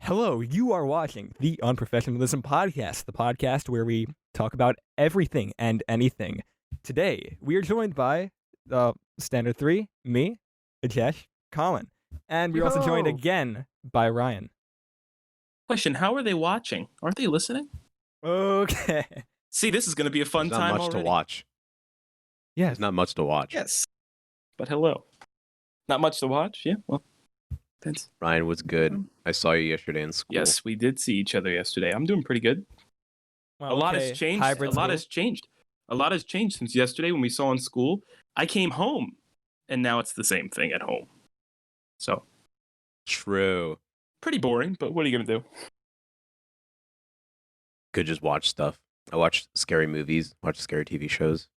Hello, you are watching the Unprofessionalism podcast, the podcast where we talk about everything and anything. Today, we are joined by Standard 3, me, Ajesh, Colin, and we're also joined again by Ryan. Question, how are they watching? Aren't they listening? Okay. See, this is going to be a fun There's time not much already. to watch. Yes. There's not much to watch. Yes. But hello. Not much to watch? Yeah, well, depends. Ryan was good. I saw you yesterday in school. Yes, we did see each other yesterday. I'm doing pretty good. Well, A lot has changed. Hybrid A lot school. has changed. A lot has changed since yesterday when we saw in school. I came home, and now it's the same thing at home. So, True. pretty boring, but what are you going to do? Could just watch stuff. I watched scary movies, watched scary TV shows.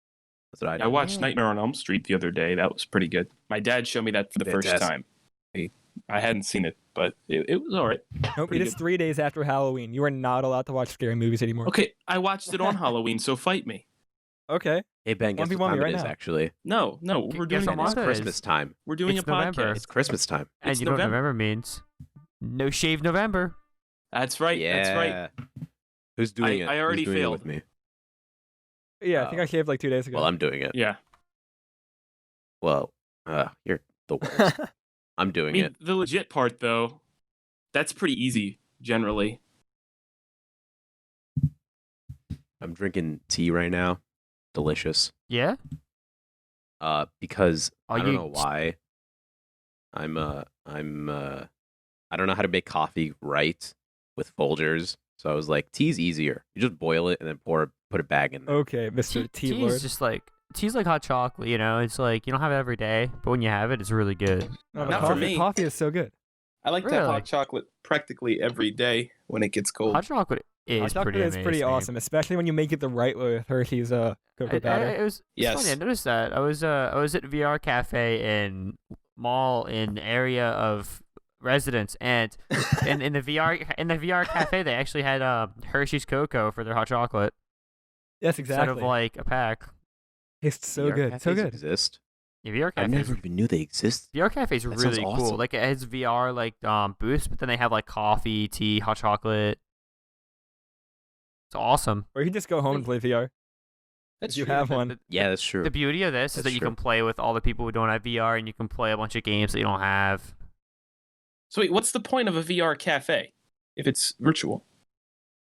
That's what I did. I watched Nightmare on Elm Street the other day. That was pretty good. My dad showed me that for the first Fantastic. time. I hadn't seen it, but it was all right. Nope, it Pretty is good. 3 days after Halloween. You are not allowed to watch scary movies anymore. Okay, I watched it on Halloween, so fight me. Okay. Hey, Ben, guess 1v1 what time right it is, now. actually? No, we're Guess doing what it. month It's it Christmas is? time. We're doing It's a November. podcast. It's Christmas time. And It's you know what November. November means? No Shave November. That's right. Yeah. That's right. Who's doing it? I already Who's doing failed. it with me? Yeah, I think Oh. I shaved like 2 days ago. Well, I'm doing it. Yeah. Well, you're the worst. I'm I doing mean, it. the legit part though, that's pretty easy generally. I'm drinking tea right now. Delicious. Yeah? Because Are I don't you- know why. I don't know how to make coffee right with Folgers. So I was like, tea's easier. You just boil it and then put a bag in there. Okay, Mr. T. Tea Lord. is just like tea's like hot chocolate, you know? It's like you don't have it every day, but when you have it, it's really good. No, Not for coffee, me. Coffee is so good. I like Really? hot chocolate practically every day when it gets cold. Hot chocolate is Hot chocolate pretty is pretty amazing. awesome, especially when you make it the right way with Hershey's cocoa powder. It was Yes. funny. I noticed that. I was at VR Cafe in mall in area of residence, and in the VR Cafe they actually had Hershey's cocoa for their hot chocolate Yes, instead exactly. of like a pack. Tastes so VR good, so cafes good. Exist? Yeah, VR I Cafe. never even knew they exist. VR Cafe is That sounds really cool. awesome. Like it has VR like booths, but then they have like coffee, tea, hot chocolate. It's awesome. Or you can just go home and play VR. That's You true. have The- one. The, Yeah, that's true. the beauty of this is That's that you true. can play with all the people who don't have VR, and you can play a bunch of games that you don't have. So wait, what's the point of a VR cafe if it's virtual?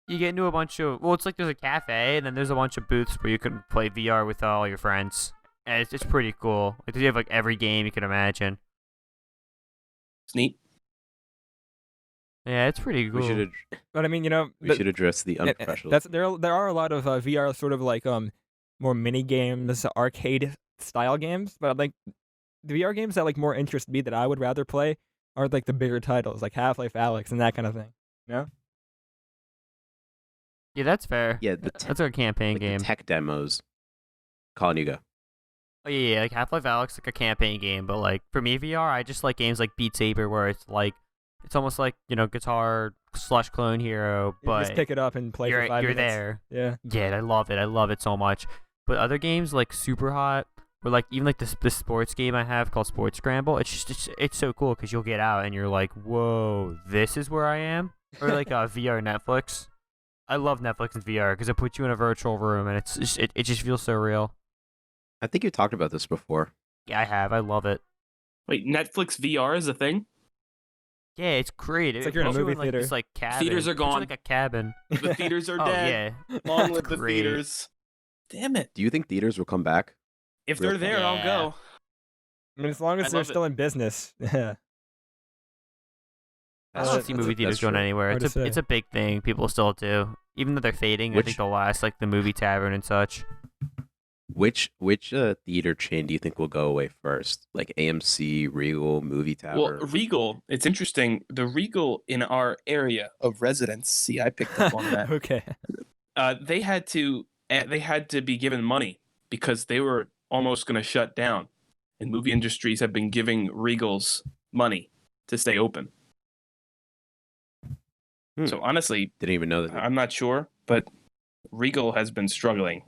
You get into a bunch of it's like there's a cafe, and then there's a bunch of booths where you can play VR with all your friends. And it's pretty cool. Like you have like every game you can imagine. It's neat. Yeah, it's pretty cool. We should But I mean, address the unprofessional. there are a lot of VR sort of like more mini games, arcade style games. But like the VR games that like more interest me that I would rather play are like the bigger titles, like Half-Life Alyx and that kind of thing. No. Yeah, that's fair. Yeah, the That's a campaign like game. the tech demos. Colin, you go. Oh yeah, like Half-Life Alyx, like a campaign game, but like for me VR, I just like games like Beat Saber where it's almost like Guitar / Clone Hero, You but just pick it up and play for 5 you're minutes. there. Yeah. Yeah, I love it. I love it so much. But other games like Super Hot, or like even like this sports game I have called Sports Scramble, it's so cool because you'll get out and you're like, whoa, this is where I am. Or like VR Netflix. I love Netflix and VR because it puts you in a virtual room and it just feels so real. I think you talked about this before. Yeah, I have. I love it. Wait, Netflix VR is a thing? Yeah, it's great. It's It like you're in a puts you movie like, theater. This, like cabin. Theaters are It puts you in, gone. like a cabin. The theaters are Oh dead. yeah. Long live the Great. theaters. Damn it. Do you think theaters will come back? If Real they're there, I'll Yeah. go. I mean, as long as I they're love it. still in business. Yeah. I don't see movie theaters going anywhere. Hard to say. It's a big thing. People still do, even though they're fading. I Which- think they'll last, like the movie tavern and such. Which theater chain do you think will go away first? Like AMC, Regal, Movie Well, Tavern? Regal, it's interesting. The Regal in our area of residence, see, I picked up on that. Okay. They had to be given money because they were almost going to shut down, and movie industries have been giving Regals money to stay open. Hmm. So honestly, Didn't even know that. I'm not sure, but Regal has been struggling.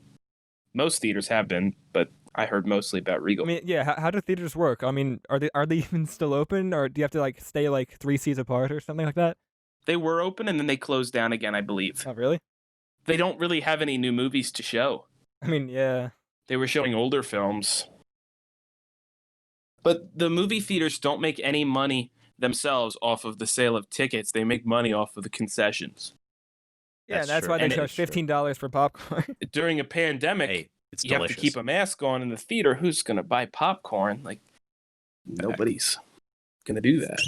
Most theaters have been, but I heard mostly about Regal. I mean, yeah. How do theaters work? I mean, are they even still open, or do you have to like stay like 3 seats apart or something like that? They were open and then they closed down again, I believe. Oh, really? They don't really have any new movies to show. I mean, yeah. They were showing older films. But the movie theaters don't make any money themselves off of the sale of tickets. They make money off of the concessions. Yeah, That's that's true. why they And charge $15 for popcorn. During a pandemic, Hey, it's you delicious. have to keep a mask on in the theater. Who's going to buy popcorn? Like, nobody's going to do that.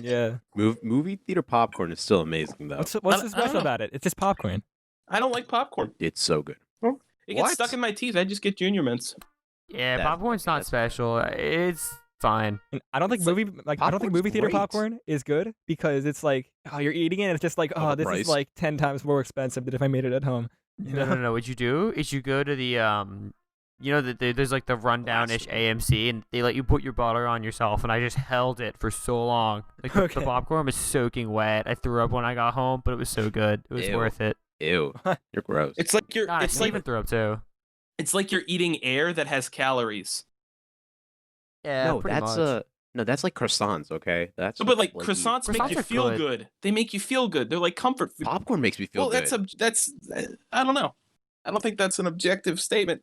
Yeah. Movie theater popcorn is still amazing though. What's so I don't special know. about it? It's just popcorn. I don't like popcorn. It's so good. It gets What? stuck in my teeth. I just get Junior Mints. Yeah, That's- popcorn's not that's- special. It's fine. And I don't think It's like- I don't think popcorn's movie theater great. popcorn is good because it's like, oh, you're eating it and it's just like, oh, this Overpriced. is like 10 times more expensive than if I made it at home. You know? No. What you do is you go to the there's like the rundown-ish AMC, and they let you put your butter on yourself, and I just held it for so long. Like the Okay. popcorn was soaking wet. I threw up when I got home, but it was so good. It was Ew. worth it. Ew, you're gross. It's like you're. God, It's like Steven threw up too. it's like you're eating air that has calories. Yeah, no, pretty that's much. that's like croissants. Okay, that's. But like flaky. croissants make Croissants you are feel good. good. They make you feel good. They're like comfort food. Popcorn makes me feel Well, good. that's I don't know. I don't think that's an objective statement.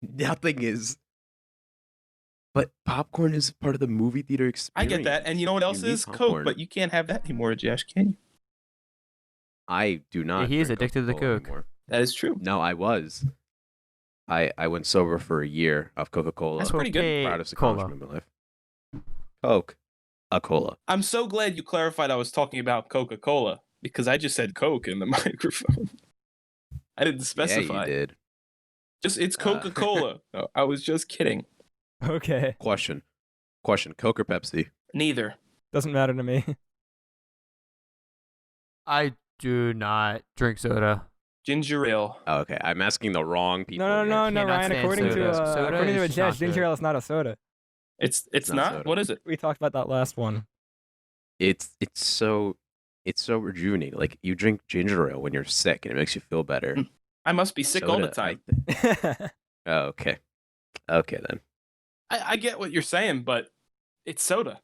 Nothing is. But popcorn is part of the movie theater I experience. get that. And you know what else need is? Coke, popcorn. but you can't have that anymore, Josh, can you? I do not. he is drink addicted to the Coca-Cola Coke. anymore. That is true. No, I was. I went sober for a year of Coca-Cola. That's pretty good. Proudest Cola. accomplishment of my life. Coke, a cola. I'm so glad you clarified I was talking about Coca-Cola because I just said Coke in the microphone. I didn't specify. Yeah, you did. Just it's Coca-Cola. No, I was just kidding. Okay. Question. Coke or Pepsi? Neither. Doesn't matter to me. I do not drink soda. Ginger ale. Oh, okay, I'm asking the wrong people. No, here. cannot Ryan. stand According soda. to Soda according to is Ajesh, not ginger good. ale is not a soda. It's not not. soda. What is it? We talked about that last one. It's so rejuvenating. Like you drink ginger ale when you're sick and it makes you feel better. I must be sick all the Soda, time. Oh, okay. Okay then. I get what you're saying, but it's soda.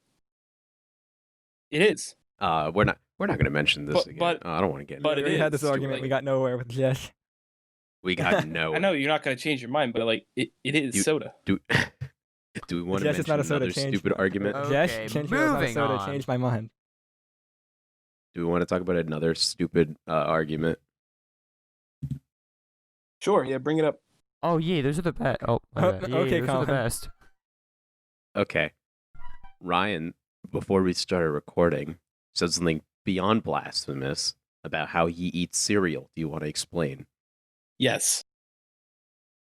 It is. We're not going to mention this again. but- I don't want to get. but we it already had is this too argument. late. We got nowhere with Jesh. We got no. I know you're not going to change your mind, but like it is You- soda. Do we want to Yes, it's mention not a soda, another change. stupid argument? Oh. Jesh, Okay, ginger ale is not a moving soda. on. Changed my mind. Do we want to talk about another stupid argument? Sure, yeah, bring it up. Oh yeah, those are the best. Oh, my Oh, bad. Yeah, okay, those are Colin. the best. Okay. Ryan, before we started recording, said something beyond blasphemous about how he eats cereal. Do you want to explain? Yes.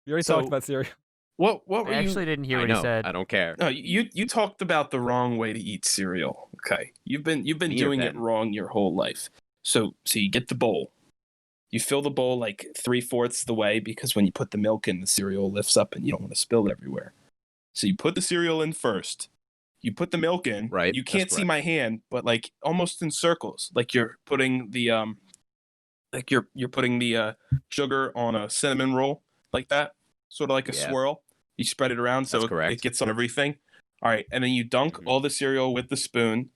You already So- talked about cereal. What were I you? actually didn't hear I what know. he said. I don't care. No, you talked about the wrong way to eat cereal. Okay, you've been Me or doing it Ben? wrong your whole life. So you get the bowl. You fill the bowl like 3/4 the way because when you put the milk in, the cereal lifts up and you don't want to spill it everywhere. So you put the cereal in first. You put the milk in. Right, You that's can't see correct. my hand, but like almost in circles, like you're putting the you're putting the sugar on a cinnamon roll like that, sort of like a Yeah. swirl. You spread it around so That's correct. it gets on everything. All right, and then you dunk Mhm. all the cereal with the spoon,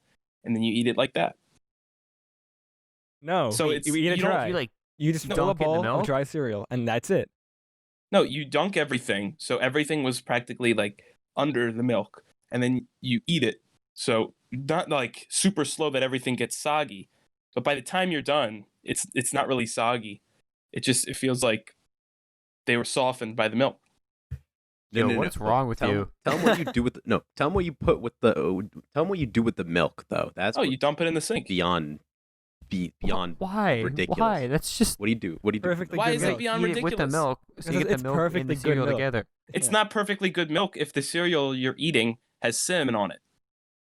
and then you eat it like that. No. So you it's- eat you it don't- dry. You like You just No, fill a dunk it in the bowl of milk? dry cereal, and that's it. No, you dunk everything, so everything was practically like under the milk, and then you eat it. So not like super slow that everything gets soggy, but by the time you're done, it's not really soggy. It feels like they were softened by the milk. Yo, what's wrong with tell you? Tell him what you do with tell him what you put with the tell him what you do with the milk though. That's Oh, what- you dump it in the sink. beyond Why? ridiculous. Why? That's just What do you do? What do you do? with Perfectly the Why good is milk. it beyond eat it with the ridiculous? milk, so Because you get the it's milk and perfectly the good cereal milk. together. It's Yeah. not perfectly good milk if the cereal you're eating has cinnamon on it.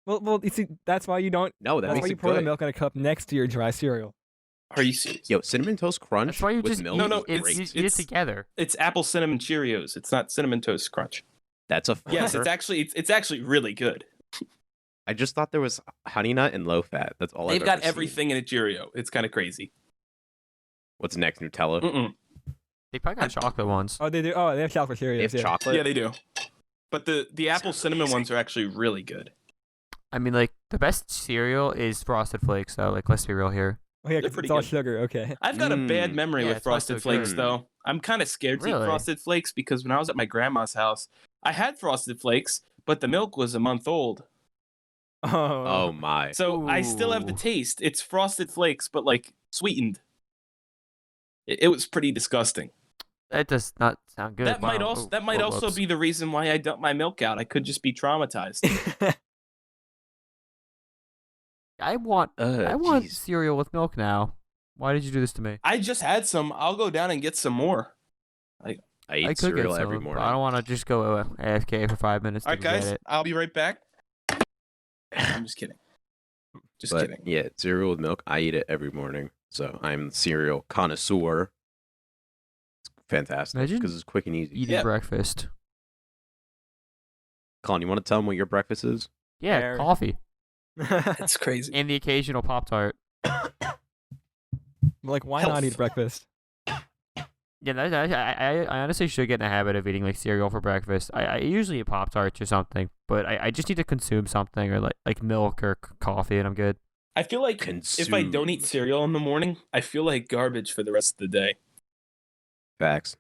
Well, you see, that's why you don't. No, that That's makes why you it pour the good. milk in a cup next to your dry cereal. Are you serious? Yo, cinnamon toast crunch That's why you with just milk. No, is no, great. it's- eat it together. It's apple cinnamon Cheerios. It's not cinnamon toast crunch. That's a Yes, fucker. it's actually really good. I just thought there was honey nut and low fat. That's all They've I've got ever seen. everything in a Cheerio. It's kind of crazy. What's next? Nutella. Mm-mm. They probably got chocolate ones. Oh, they do. Oh, they have chocolate Cheerios. They have yeah. chocolate. Yeah, they do. But the apple Sounds cinnamon amazing. ones are actually really good. I mean, like The best cereal is Frosted Flakes, though. Like, let's be real here. Oh yeah, They're 'cause pretty it's all good. sugar. Okay. I've got a bad memory Yeah, with it's not Frosted so Flakes, good. though. I'm kind of scared to eat Really? Frosted Flakes because when I was at my grandma's house, I had Frosted Flakes, but the milk was a month old. Oh Oh. my. So I still have the Ooh. taste. It's Frosted Flakes, but like sweetened. It was pretty disgusting. That does not sound good. That might Wow. also Whoops. be the reason why I dump my milk out. I could just be traumatized. I want Jeez. cereal with milk now. Why did you do this to me? I just had some. I'll go down and get some more. I I eat could cereal get some, every but morning. I don't want to just go AFK for 5 minutes All to right, get guys, it. I'll be right back. I'm just kidding. Just But kidding. yeah, cereal with milk. I eat it every morning, so I'm the cereal connoisseur. It's fantastic Imagine because it's quick and easy. Eating Yeah. breakfast. Colin, you want to tell them what your breakfast is? Yeah, Fair. coffee. It's crazy. And the occasional Pop-Tart. Like, why Health. not eat breakfast? Yeah, I honestly should get in the habit of eating like cereal for breakfast. I usually eat Pop-Tarts or something, but I just need to consume something or like milk or coffee and I'm good. I feel like if I don't eat Consume. cereal in the morning, I feel like garbage for the rest of the day. Facts.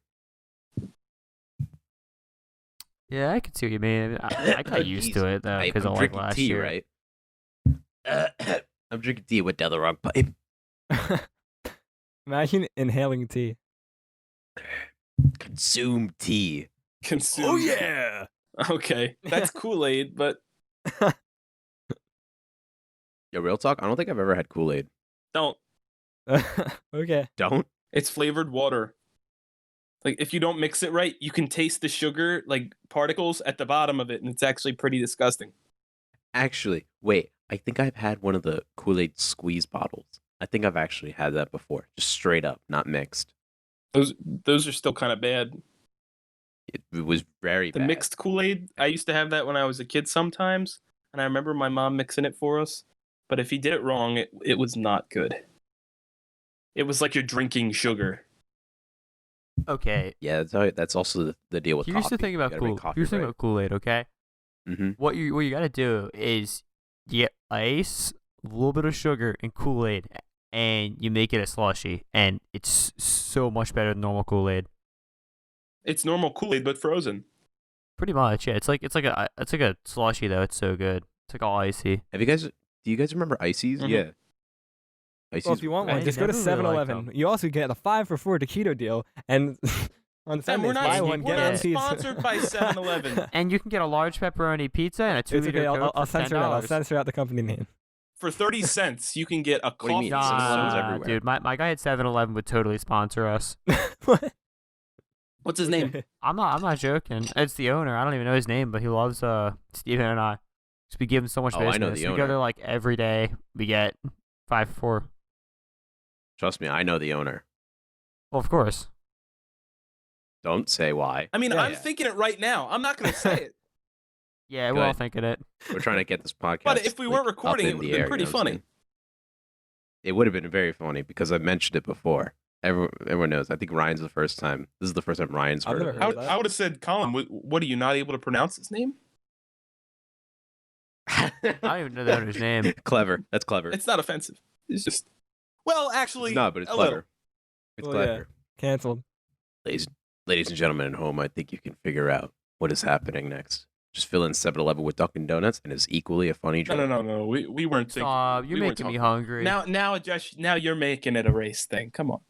Yeah, I can see what you mean. I got used to it though Hey, because I'm of like drinking last tea, year. right? I'm drinking tea with the wrong pipe. Imagine inhaling tea. Consume tea. Consume. Oh yeah. Okay, that's Kool-Aid, but Yo, real talk. I don't think I've ever had Kool-Aid. don't. Okay. Don't? It's flavored water. Like if you don't mix it right, you can taste the sugar like particles at the bottom of it, and it's actually pretty disgusting. Actually, wait. I think I've had one of the Kool-Aid squeeze bottles. I think I've actually had that before. Just straight up, not mixed. Those are still kind of bad. It was very The bad. mixed Kool-Aid, I used to have that when I was a kid sometimes, and I remember my mom mixing it for us. But if he did it wrong, it was not good. It was like you're drinking sugar. Okay. Yeah, that's also the deal with Here's coffee. the thing about Kool-Aid, okay? Mm-hmm. What you gotta do is you get ice, a little bit of sugar, and Kool-Aid, and you make it a slushy, and it's so much better than normal Kool-Aid. It's normal Kool-Aid but frozen. Pretty much, yeah. It's like a slushy though. It's so good. It's like all icy. Do you guys remember Ices? Mhm. Yeah. Ices. Well, if you want one, I just go to never really liked 7-Eleven. them. You also get a 5 for 4 taquito deal, and on Sam, Sundays, buy one we're get not one piece. sponsored by 7-Eleven. And you can get a large pepperoni pizza and a 2 It's liter okay. Coke I'll for censor it. I'll $10. censor out the company name. For 30 cents, you can get a do you mean? coffee. 7-Eleven's Nah, everywhere. dude, my guy at 7-Eleven would totally sponsor us. What? What's his name? I'm not joking. It's the owner. I don't even know his name, but he loves Steven and I. Just we give him so much Oh, business. I know the We go owner. there like every day. We get 5 for 4. Trust me, I know the owner. Well, of course. Don't say why. I mean, Yeah, I'm yeah. thinking it right now. I'm not going to say it. Yeah, we're all Good. thinking it. We're trying to get this podcast. But if we weren't like, recording, up it in would the have been air, pretty you know what I'm funny. saying? It would have been very funny because I mentioned it before. Everyone knows. I think Ryan's the first time. This is the first time Ryan's I've heard never of heard it. of that. I would have said, Colin, what are you not able to pronounce his name? I don't even know the owner's name. Clever. That's clever. It's not offensive. It's just, well, actually, It's not, but it's a little. clever. It's Well, yeah. clever. Canceled. Ladies and gentlemen at home, I think you can figure out what is happening next. Just fill in 7-Eleven with Dunkin' Donuts, and it's equally a funny joke. No. We weren't thinking. Stop. You're we weren't making me talking- hungry. Now, Josh, now you're making it a race thing. Come on.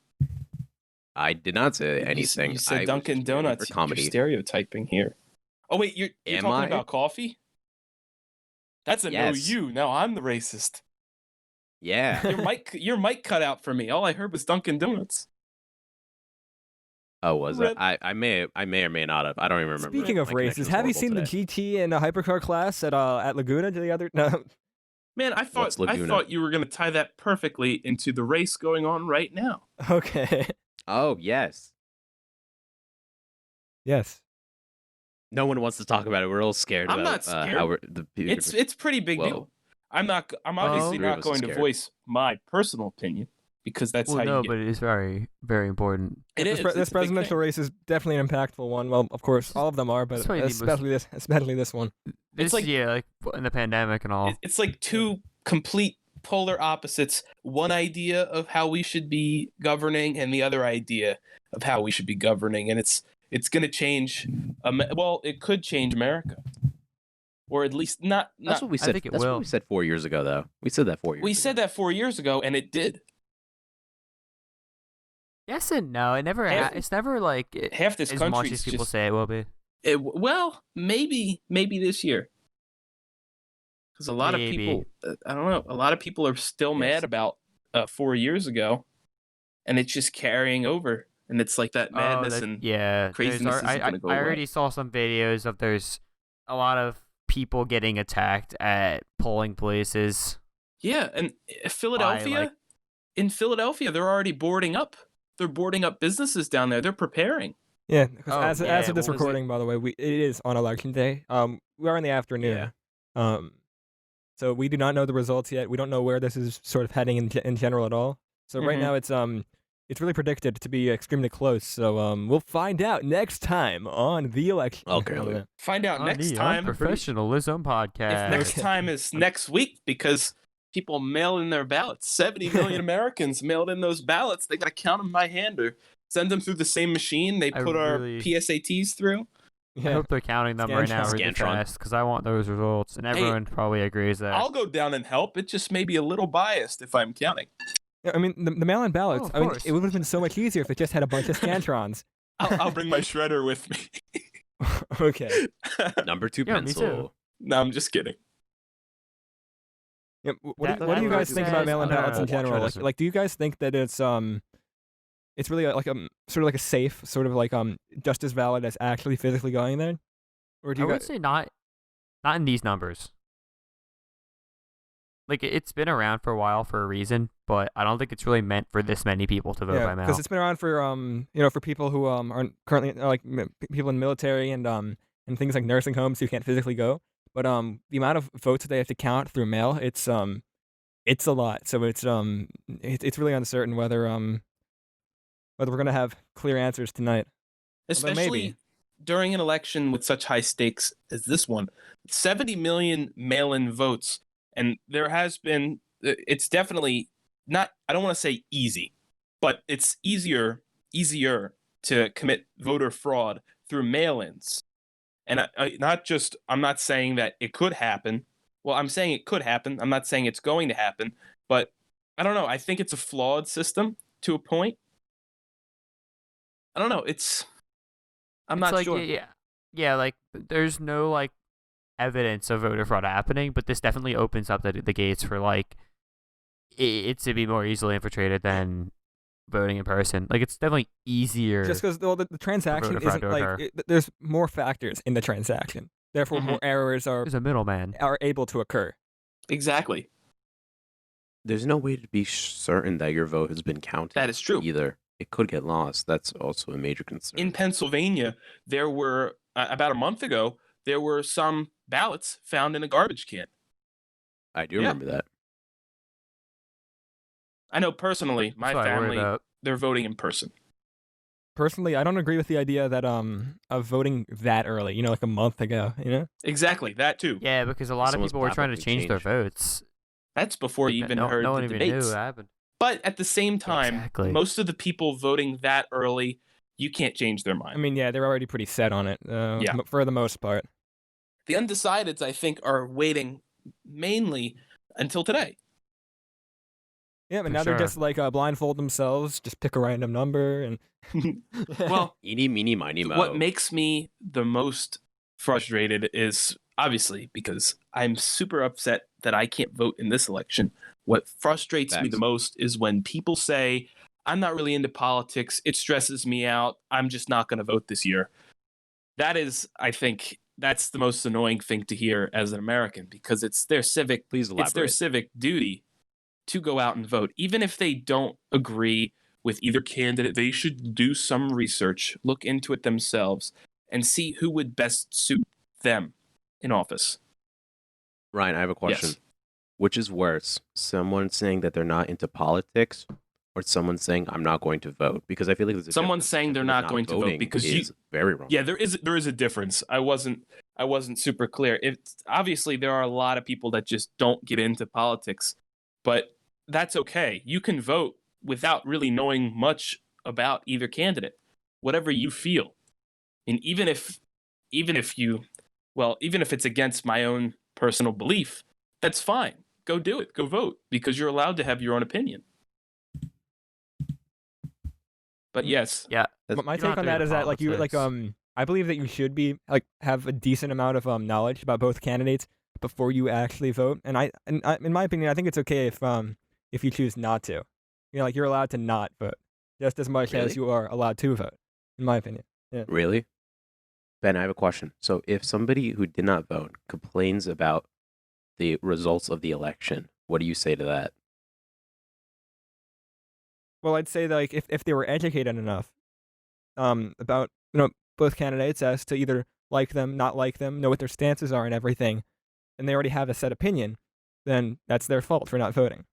I did not say anything. You I said was Dunkin' just merely Donuts. for You're comedy. stereotyping here. Oh wait, you're Am talking I? about coffee? That's a Yes. no you. Now I'm the racist. Yeah. Your mic cut out for me. All I heard was Dunkin' Donuts. Oh, was Rip. it? I may or may not have. I don't even remember. Speaking of My connection races, was have you horrible seen today. the GT and hypercar class at Laguna the other? No. Man, I What's thought Laguna? you were gonna tie that perfectly into the race going on right now. Okay. Oh, yes. Yes. No one wants to talk about it. We're all scared I'm about not scared. how we're the It's pretty big Whoa. deal. I'm obviously Three of not us are going to scared. voice my personal opinion because that's well, how no, you but get. it is very, very important. It is. This It's a big presidential thing. race is definitely an impactful one. Well, of course, all of them are, but It's probably the most- especially this one. this like year, like in the pandemic and all. it's like two complete polar opposites. One idea of how we should be governing, and the other idea of how we should be governing, and it's going to change. Well, it could change America, or at least not. That's what we said. think it That's will. what we said 4 years ago, though. We said that 4 years. We ago. said that 4 years ago, and it did. Yes and no. It never. It's never like Half this as much country's as people just say it will be. well, maybe this year, because a lot of people, I don't know, a lot of people are still mad about 4 years ago, and it's just carrying over, and it's like that madness and craziness isn't going to go away. I already saw some videos of there's a lot of people getting attacked at polling places. Yeah, and Philadelphia, in Philadelphia, they're already boarding up. They're boarding up businesses down there. They're preparing. Yeah, because as of this recording, by the way, it is on election day. We are in the afternoon. Yeah. So we do not know the results yet. We don't know where this is sort of heading in general at all. So right now it's really predicted to be extremely close. So we'll find out next time on the election. Okay. Find out On next the time. Unprofessionalism podcast. If next time is next week, because people mail in their ballots. 70 million Americans mailed in those ballots. They got to count them by hand or send them through the same machine they put our PSATs through. I hope they're counting them right now really fast, because I want those results, and everyone probably agrees that. I'll go down and help. It just may be a little biased if I'm counting. Yeah, I mean, the mail-in ballots, I mean, it would have been so much easier if it just had a bunch of Scantrons. I'll bring my shredder with me. Okay. Number 2 Yeah, pencil. me too. No, I'm just kidding. Yeah, what do you guys think about mail-in ballots in general? Like, do you guys think that it's really like sort of like a safe, sort of like just as valid as actually physically going there? Or do you I would say not in these numbers. Like, it's been around for a while for a reason, but I don't think it's really meant for this many people to vote by mail. Because it's been around for for people who aren't currently like people in the military and things like nursing homes who can't physically go. But the amount of votes that they have to count through mail, it's a lot. So it's really uncertain whether we're gonna have clear answers tonight. Especially during an election with such high stakes as this one. 70 million mail-in votes. And there has been, it's definitely not, I don't want to say easy, but it's easier to commit voter fraud through mail-ins. And I'm not saying that it could happen. Well, I'm saying it could happen. I'm not saying it's going to happen. But I don't know. I think it's a flawed system to a point. I don't know. I'm not sure. Yeah, like, there's no, like, evidence of voter fraud happening, but this definitely opens up the gates for, like, it to be more easily infiltrated than voting in person. Like, it's definitely easier. Just because the transaction isn't like there's more factors in the transaction, therefore more errors there's a middleman are able to occur. Exactly. There's no way to be certain that your vote has been counted. That is true. Either it could get lost. That's also a major concern. In Pennsylvania, there were about a month ago, there were some ballots found in a garbage can. I do remember that. I know personally, my family, they're voting in person. Personally, I don't agree with the idea that of voting that early, like a month ago, Exactly, that too. Yeah, because a lot of people were trying to change their votes. That's before you even heard the debates. Knew it happened. But at the same time, most of the people voting that early, you can't change their mind. I mean, yeah, they're already pretty set on it, for the most part. The undecideds, I think, are waiting mainly until today. Yeah, but now they're just like blindfold themselves, just pick a random number, and well, eeny, meeny, miny, moe. What makes me the most frustrated is obviously because I'm super upset that I can't vote in this election. What frustrates me the most is when people say, "I'm not really into politics. It stresses me out. I'm just not going to vote this year." That is, I think, that's the most annoying thing to hear as an American, because it's their civic duty to go out and vote. Even if they don't agree with either candidate, they should do some research, look into it themselves, and see who would best suit them in office. Ryan, I have a question. Yes. Which is worse, someone saying that they're not into politics, or someone saying I'm not going to vote? Because I feel like there's a Someone difference. saying I they're feel like not going to vote voting because is very wrong. yeah, there is a difference. I wasn't super clear. It's obviously there are a lot of people that just don't get into politics, but that's okay. You can vote without really knowing much about either candidate, whatever you feel. And even if it's against my own personal belief, that's fine. Go do it. Go vote because you're allowed to have your own opinion. But yes, Yeah. My You don't take have on to get that is that like you like politics. I believe that you should be like have a decent amount of knowledge about both candidates before you actually vote. And in my opinion, I think it's okay if you choose not to. You know, like you're allowed to not vote just as much as Really? you are allowed to vote. In my opinion. Yeah. Really? Ben, I have a question. So if somebody who did not vote complains about the results of the election, what do you say to that? Well, I'd say that, like if they were educated enough about both candidates as to either like them, not like them, know what their stances are and everything, and they already have a set opinion, then that's their fault for not voting.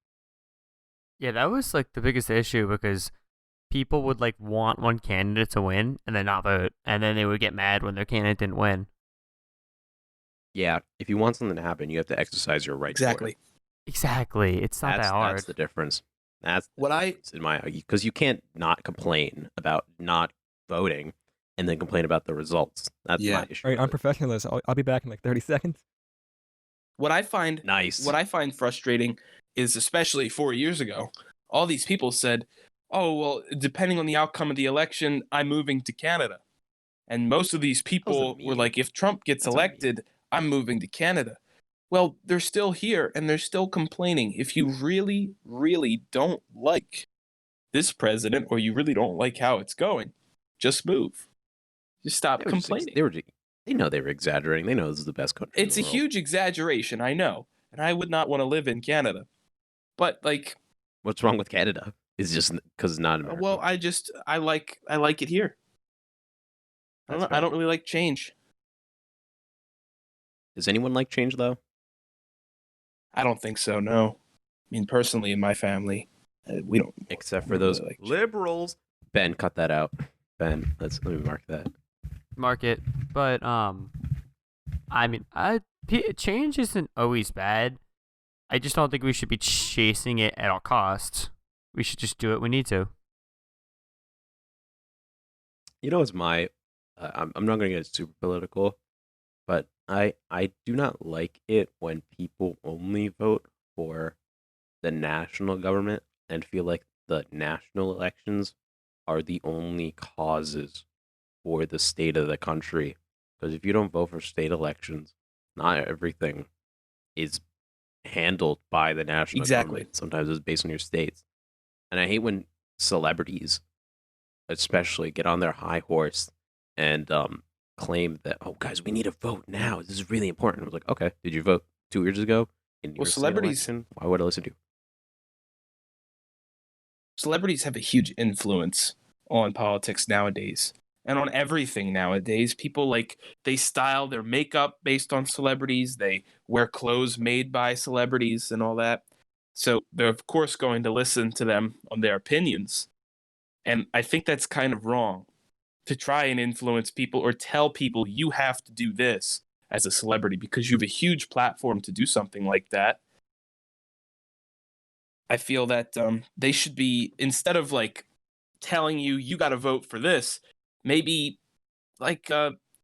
Yeah, that was like the biggest issue because people would like want one candidate to win and then not vote, and then they would get mad when their candidate didn't win. Yeah, if you want something to happen, you have to exercise your right for exactly. it. Exactly. It's not that hard. That's the difference. That's the What I difference in my because you can't not complain about not voting and then complain about the results. That's Yeah. my issue. All right, with it. unprofessionalism. I'll be back in like 30 seconds. what I find Nice. what I find frustrating is especially 4 years ago, all these people said, "Oh, well, depending on the outcome of the election, I'm moving to Canada." And most of these people were mean. like, "If Trump gets That's not mean. elected, I'm moving to Canada." Well, they're still here and they're still complaining. If you really, really don't like this president or you really don't like how it's going, just move. Just stop They were just complaining. they know they were exaggerating. They know this is the best country. It's a in the world. huge exaggeration, I know. And I would not want to live in Canada. But like, What's wrong with Canada? It's just because it's not America. well, I like it here. That's I fair. don't really like change. Does anyone like change though? I don't think so, no. I mean, personally in my family, we don't Except we for don't those really like change. liberals. Ben, cut that out. Ben, let me mark that. Market, but I mean, change isn't always bad. I just don't think we should be chasing it at all costs. We should just do it when we need to. You know, it's my. I'm not going to get super political, but I do not like it when people only vote for the national government and feel like the national elections are the only causes for the state of the country. Because if you don't vote for state elections, not everything is handled by the national Exactly. government. Sometimes it's based on your states. And I hate when celebrities, especially, get on their high horse and claim that, oh, guys, we need to vote now. This is really important. I was like, okay, did you vote 2 years ago in your state celebrities- election? Why would I listen to you? Celebrities have a huge influence on politics nowadays and on everything nowadays. People they style their makeup based on celebrities, they wear clothes made by celebrities and all that. So they're of course going to listen to them on their opinions. And I think that's kind of wrong to try and influence people or tell people you have to do this as a celebrity because you have a huge platform to do something like that. I feel that they should be, instead of telling you got to vote for this, maybe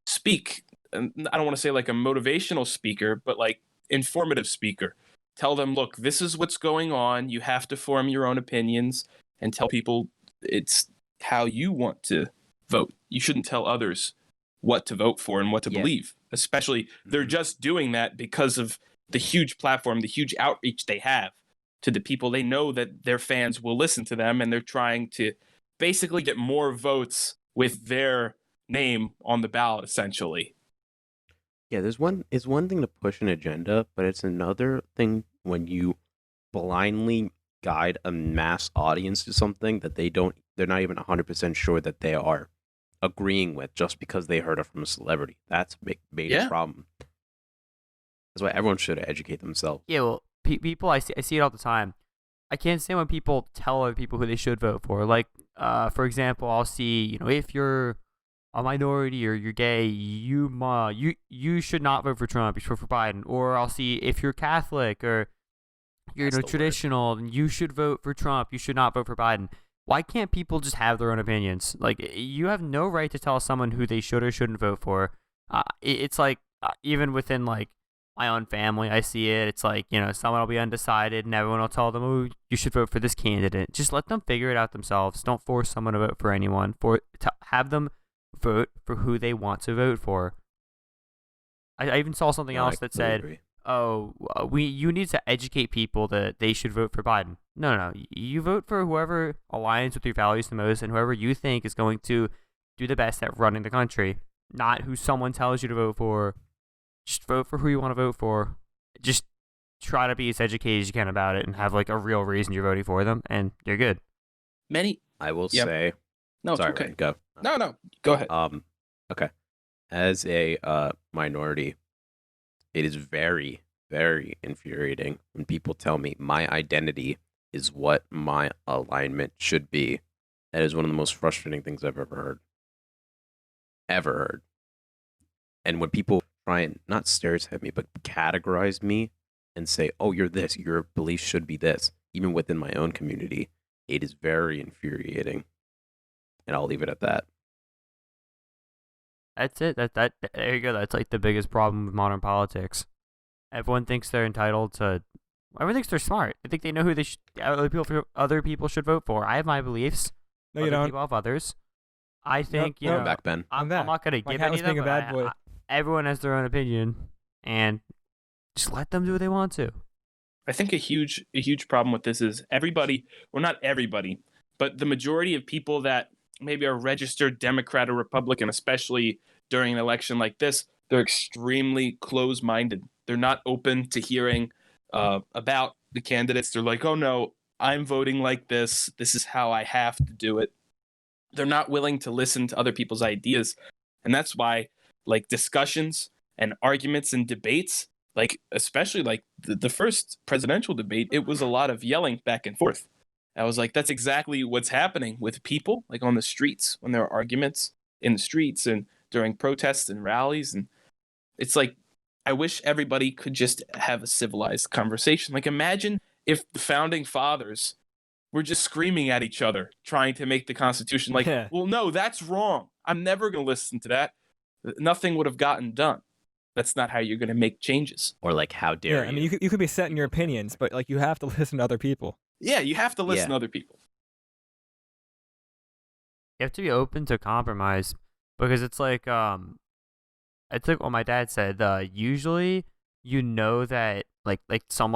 speak. I don't want to say like a motivational speaker, but like informative speaker. Tell them, look, this is what's going on. You have to form your own opinions and tell people it's how you want to vote. You shouldn't tell others what to vote for and what to believe. Especially they're just doing that because of the huge platform, the huge outreach they have to the people. They know that their fans will listen to them, and they're trying to basically get more votes with their name on the ballot, essentially. Yeah, it's one thing to push an agenda, but it's another thing when you blindly guide a mass audience to something that they're not even 100% sure that they are agreeing with just because they heard it from a celebrity. That's a major problem. That's why everyone should educate themselves. Yeah, well, people, I see it all the time. I can't stand when people tell other people who they should vote for. Like, for example, I'll see, if you're a minority or you're gay, you should not vote for Trump. You should vote for Biden. Or I'll see if you're Catholic or you're That's the word. traditional, then you should vote for Trump. You should not vote for Biden. Why can't people just have their own opinions? Like, you have no right to tell someone who they should or shouldn't vote for. It's like, even within like my own family, I see it. It's like, someone will be undecided and everyone will tell them, oh, you should vote for this candidate. Just let them figure it out themselves. Don't force someone to vote for anyone. Have them vote for who they want to vote for. I even saw something No, I else that completely said, agree. oh, you need to educate people that they should vote for Biden. No. You vote for whoever aligns with your values the most and whoever you think is going to do the best at running the country, not who someone tells you to vote for. Just vote for who you want to vote for. Just try to be as educated as you can about it and have like a real reason you're voting for them, and you're good. I will Yep. say. No, it's Sorry, okay. Ryan, go. No, go ahead. Okay. As a minority, it is very, very infuriating when people tell me my identity is what my alignment should be. That is one of the most frustrating things I've ever heard. Ever heard. And when people try and not stereotype me, but categorize me and say, oh, you're this, your beliefs should be this, even within my own community, it is very infuriating. And I'll leave it at that. That's it. There you go. That's like the biggest problem with modern politics. Everyone thinks they're entitled to. Everyone thinks they're smart. They think they know who other people should vote for. I have my beliefs. No, you other don't. people have others. I think Nope. Welcome back, Ben. I'm back. not gonna My give cat any was of them. being a bad boy. Everyone has their own opinion, and just let them do what they want to. I think a huge problem with this is everybody, well, not everybody, but the majority of people that maybe are registered Democrat or Republican, especially during an election like this, they're extremely close-minded. They're not open to hearing about the candidates. They're like, oh no, I'm voting like this. This is how I have to do it. They're not willing to listen to other people's ideas. And that's why like discussions and arguments and debates, like especially like the first presidential debate, it was a lot of yelling back and forth. I was like, that's exactly what's happening with people like on the streets when there are arguments in the streets and during protests and rallies. And it's like, I wish everybody could just have a civilized conversation. Like imagine if the founding fathers were just screaming at each other, trying to make the Constitution like, Yeah. well, no, that's wrong. I'm never going to listen to that. Nothing would have gotten done. That's not how you're going to make changes. Or like, how dare Yeah, I mean, you could be set in your opinions, but like you have to listen to other people. Yeah, you have to listen Yeah. to other people. You have to be open to compromise because it's like what my dad said. Usually, that some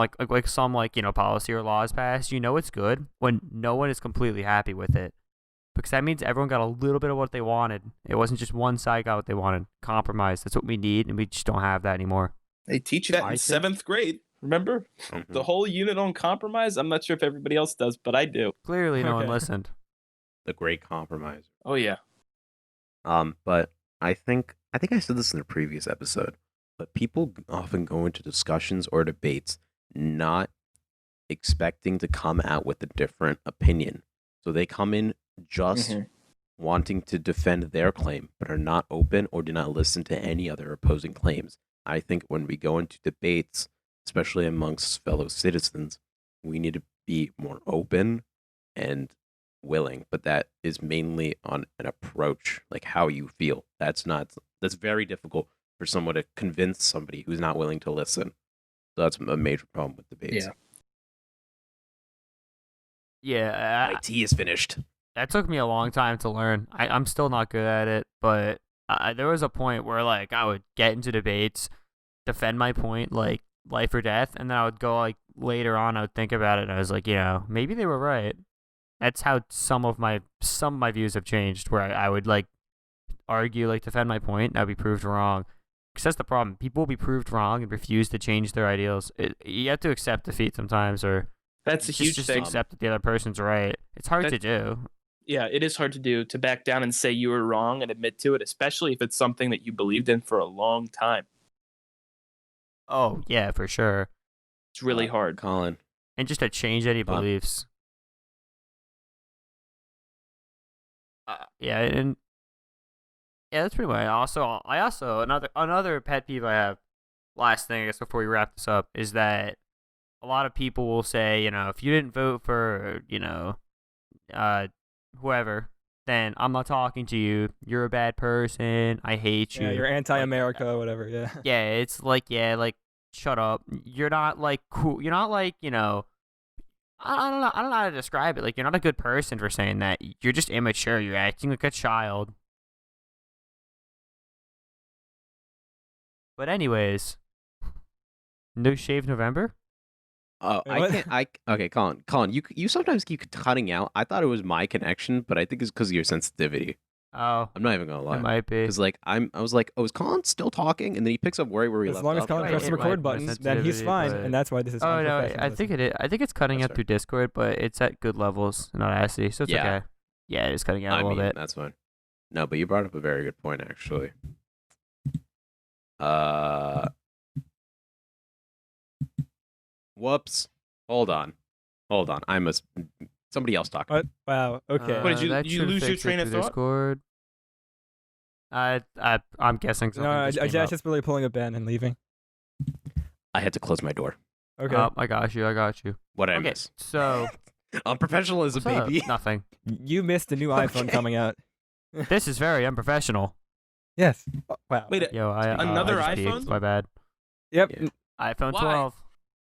policy or laws passed. It's good when no one is completely happy with it, because that means everyone got a little bit of what they wanted. It wasn't just one side got what they wanted. Compromise. That's what we need, and we just don't have that anymore. They teach you that I in think- 7th grade. Remember the whole unit on compromise? I'm not sure if everybody else does, but I do. Clearly, no one Okay. listened. The great compromise. Oh yeah. But I think I said this in a previous episode, but people often go into discussions or debates not expecting to come out with a different opinion. So they come in just wanting to defend their claim, but are not open or do not listen to any other opposing claims. I think when we go into debates, especially amongst fellow citizens, we need to be more open and willing, but that is mainly on an approach, like how you feel. That's very difficult for someone to convince somebody who's not willing to listen. So that's a major problem with debates. Yeah, My tea is finished. that took me a long time to learn. I'm still not good at it, but there was a point where like I would get into debates, defend my point like life or death, and then I would go like later on I would think about it and I was like, maybe they were right. That's how some of my views have changed, where I would like argue, like defend my point, and I'd be proved wrong. Because that's the problem. People will be proved wrong and refuse to change their ideals. You have to accept defeat sometimes, or That's a huge just thing. accept that the other person's right. It's hard to do. Yeah, it is hard to do, to back down and say you were wrong and admit to it, especially if it's something that you believed in for a long time. Oh yeah, for sure. It's really hard. Colin, and just to change any Fun. beliefs. Yeah, and yeah, that's pretty much. I also another pet peeve I have. Last thing, I guess, before we wrap this up, is that a lot of people will say, if you didn't vote for, whoever, then I'm not talking to you. You're a bad person. I hate you. Yeah, you're Like, anti-America, whatever. Yeah. yeah, it's like, shut up. You're not like cool. You're not like, I don't know. I don't know how to describe it. Like, you're not a good person for saying that. You're just immature. You're acting like a child. But anyways, no shave November. Oh, Wait, what? Okay, Colin, you sometimes keep cutting out. I thought it was my connection, but I think it's because of your sensitivity. Oh, I'm not even gonna it lie. might be. Because I was like, oh, is Colin still talking? And then he picks up right where he As left long as off. Colin Right, presses it the might record be buttons, then he's sensitivity, fine, but- and that's why this is Oh no, I unprofessionalism. think it's cutting That's out through Discord, but it's at good levels in Audacity, so it's Yeah. okay. Yeah, it's cutting out a I little mean, bit. that's fine. No, but you brought up a very good point, actually. Whoops. Hold on. I must. Somebody else talk. What? Wow. Okay. What, did you- That you should lose your fix it train of through thought? Discord. I'm guessing something. No, just came Jazz up. just really pulling a Ben and leaving. I had to close my door. Okay. Oh, I got you. What did I Okay, miss? so Unprofessionalism, what's up? baby. Nothing. You missed the new iPhone Okay. coming out. This is very unprofessional. Yes. Oh, wow. Wait, Yo, Another I just iPhone? peeked, my bad. Yep. Yeah. iPhone Why? 12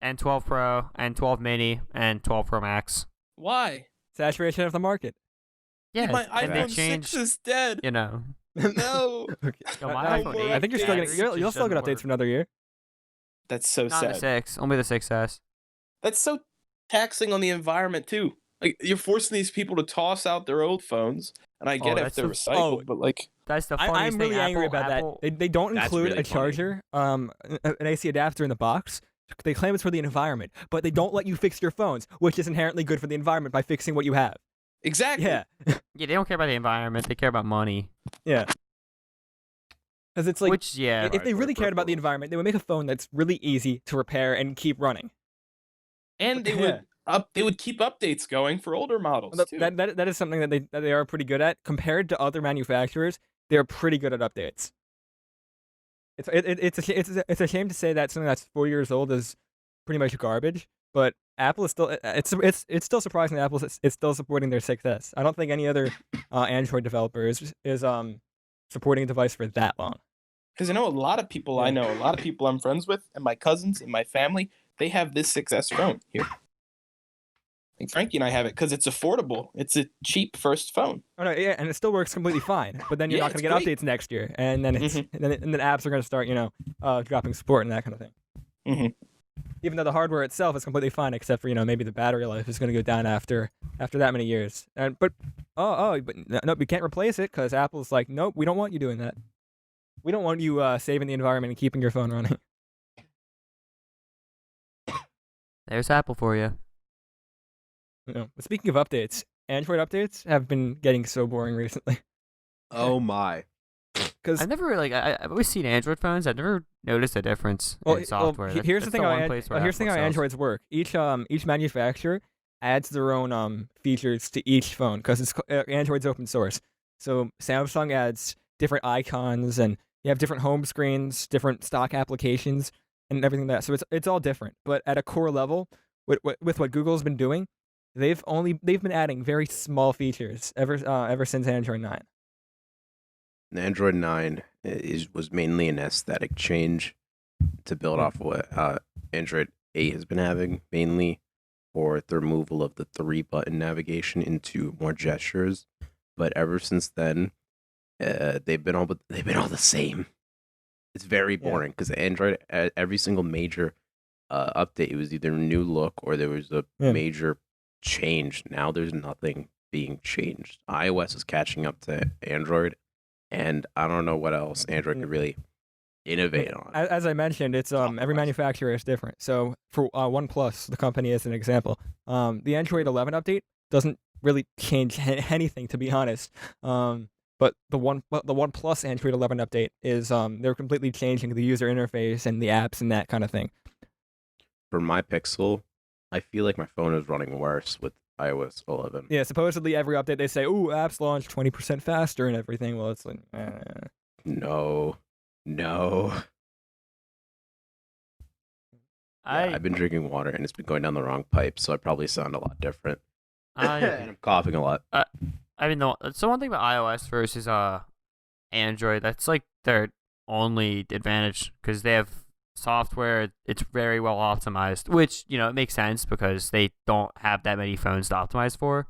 and 12 Pro and 12 Mini and 12 Pro Max. why? Saturation of the market. Yeah, My and they iPhone 6 changed. is dead. No. No. Okay. Yo, I- my I, iPhone more I think you're still updates. getting. You'll Just still get doesn't updates work. for another year. That's so Not the sad. 6, only the 6S. That's so taxing on the environment too. Like, you're forcing these people to toss out their old phones, and I get if that's they're the- recycled, but like, That's the funniest I'm really thing. angry Apple, about Apple, that. They don't That's include really a funny. charger, an AC adapter in the box. They claim it's for the environment, but they don't let you fix your phones, which is inherently good for the environment by fixing what you have. exactly. Yeah. Yeah, they don't care about the environment. They care about money. Yeah. Because it's like, Which, yeah. if they Right, really cared about the right. environment, they would make a phone that's really easy to repair and keep running. And they Yeah. would keep updates going for older models too. That is something that they are pretty good at. Compared to other manufacturers, they are pretty good at updates. It's a shame to say that something that's 4 years old is pretty much garbage, but Apple is still it's still surprising that Apple is still supporting their 6S. I don't think any other Android developer is supporting a device for that long. Because I know a lot of people I know, a lot of people I'm friends with, and my cousins and my family, they have this 6S phone here. Like Frankie and I have it because it's affordable. It's a cheap first phone. Oh no, yeah, and it still works completely fine. But then you're Yeah, not going to it's get great. updates next year, and then it's and then apps are going to start dropping support and that kind of thing. Mhm. Even though the hardware itself is completely fine, except for maybe the battery life is going to go down after that many years. But no, we can't replace it because Apple's like, nope, we don't want you doing that. We don't want you saving the environment and keeping your phone running. There's Apple for you. But speaking of updates, Android updates have been getting so boring recently. Oh my. Because I've never I've always seen Android phones. I've never noticed a difference in software. Here's the thing. One place where Here's the thing Apple how excels. Androids work. Each manufacturer adds their own features to each phone because Android's open source. So Samsung adds different icons and you have different home screens, different stock applications, and everything like that. So it's all different. But at a core level, with what Google's been doing, they've been adding very small features ever since Android 9. The Android 9 was mainly an aesthetic change to build off of what Android 8 has been having, mainly for the removal of the 3-button navigation into more gestures. But ever since then, they've been all the same. It's very boring because Android, every single major update, it was either a new look or there was a major change. Now there's nothing being changed. iOS is catching up to Android, and I don't know what else Android could really innovate on. As I mentioned, it's every manufacturer is different. So for OnePlus, the company as an example, the Android 11 update doesn't really change anything, to be honest. But the OnePlus Android 11 update is they're completely changing the user interface and the apps and that kind of thing. For my Pixel, I feel like my phone is running worse with iOS 11. Yeah, supposedly every update they say, "Ooh, apps launch 20% faster and everything." Well, it's like, No. Yeah, I've been drinking water and it's been going down the wrong pipe, so I probably sound a lot different. And I'm coughing a lot. I mean, so one thing about iOS versus Android, that's like their only advantage because they have software. It's very well optimized, which it makes sense because they don't have that many phones to optimize for.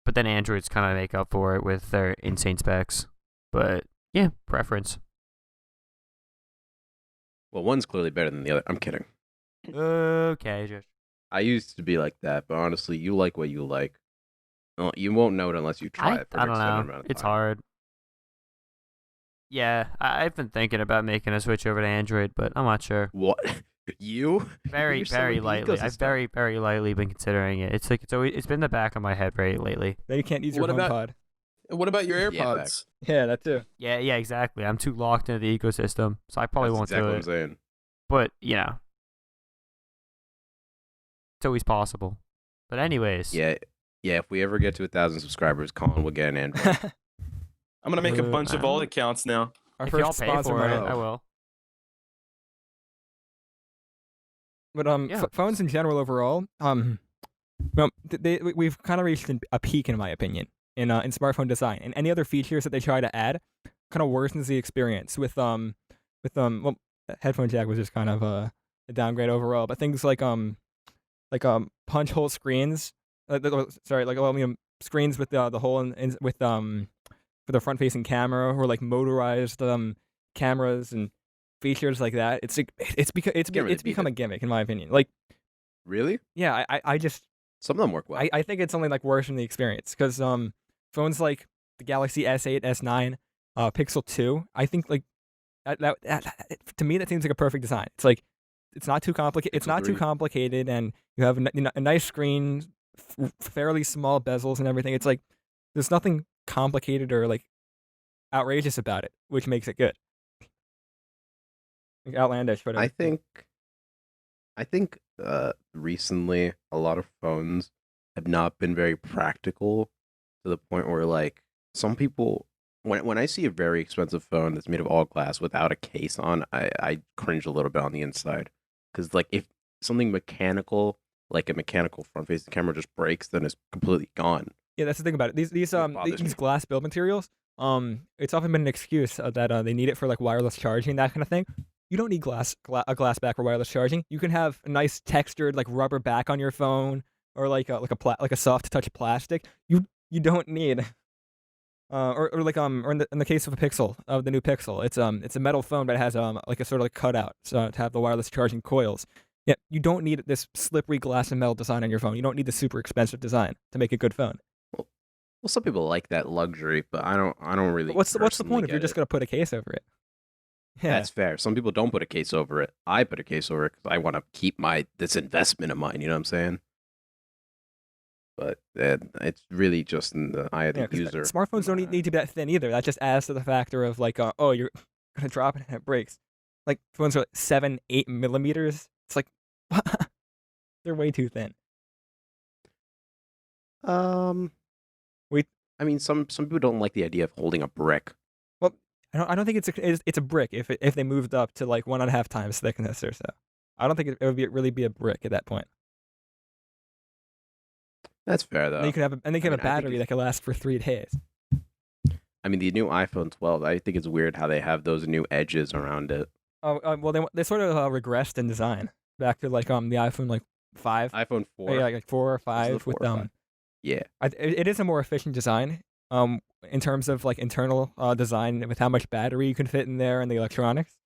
But then Androids kind of make up for it with their insane specs. But yeah, preference. Well, one's clearly better than the other. I'm kidding. Okay, Josh. I used to be like that, but honestly, you like what you like. Well, you won't know it unless you try it for I an don't extended know. amount of It's time. hard. Yeah, I've been thinking about making a switch over to Android, but I'm not sure. What? You? Very, You're selling very the lightly. I've ecosystem. very, very lightly been considering it. It's been in the back of my head very lately. then you can't use your What about- HomePod. What about your Yeah, AirPods? Yeah, that too. Yeah, exactly. I'm too locked into the ecosystem, so I probably That's won't exactly do what I'm it. saying. But it's always possible. But anyways, Yeah. If we ever get to 1,000 subscribers, Colin will get an Android. I'm gonna make a bunch of alt accounts now. Our if y'all first pay sponsor for it, might- I will. But Yeah. phones in general overall, well, we've kind of reached a peak in my opinion in smartphone design, and any other features that they try to add kind of worsens the experience. Well, headphone jack was just kind of a downgrade overall, but things like punch hole screens, screens with the hole in with for the front facing camera, or like motorized cameras and features like that. It's become a gimmick in my opinion. Like, Really? yeah, I just Some of them work well. I think it's only like worse in the experience because phones like the Galaxy S8, S9, Pixel 2, I think like that to me that seems like a perfect design. It's like it's not too complicated. It's Pixel not too 3. complicated, and you have a nice screen, fairly small bezels and everything. It's like there's nothing complicated or like outrageous about it, which makes it good. Like, outlandish, whatever. I think recently a lot of phones have not been very practical to the point where like some people when I see a very expensive phone that's made of all glass without a case on, I cringe a little bit on the inside. Because like if something mechanical, like a mechanical front facing camera just breaks, then it's completely gone. Yeah, that's the thing about it. These bothers me. glass build materials, it's often been an excuse that they need it for like wireless charging, that kind of thing. You don't need a glass back for wireless charging. You can have a nice textured like rubber back on your phone, or like a soft touch plastic. You don't need or in the case of the new Pixel, it's a metal phone, but it has like a sort of like cutout to have the wireless charging coils. Yeah, you don't need this slippery glass and metal design on your phone. You don't need the super expensive design to make a good phone. Well, some people like that luxury, but I don't really. But what's the personally point if get you're just it. gonna put a case over it? Yeah, That's fair. Some people don't put a case over it. I put a case over it because I want to keep this investment of mine. You know what I'm saying? But it's really just in the eye of the 'cause user. smartphones don't need to be that thin either. That just adds to the factor of like, oh, you're gonna drop it and it breaks. Like phones are like 7-8 millimeters. It's like they're way too thin. I mean, some people don't like the idea of holding a brick. I don't think it's a brick if they moved up to like 1.5 times thickness or so. I don't think it would really be a brick at that point. That's fair though. And you can have a I think battery it's- that can last for 3 days. I mean, the new iPhone 12. I think it's weird how they have those new edges around it. Oh, well, they sort of regressed in design back to like the iPhone like 5. iPhone 4. Yeah, like 4 or 5 4 with or 5? Yeah. it is a more efficient design in terms of like internal design with how much battery you can fit in there and the electronics.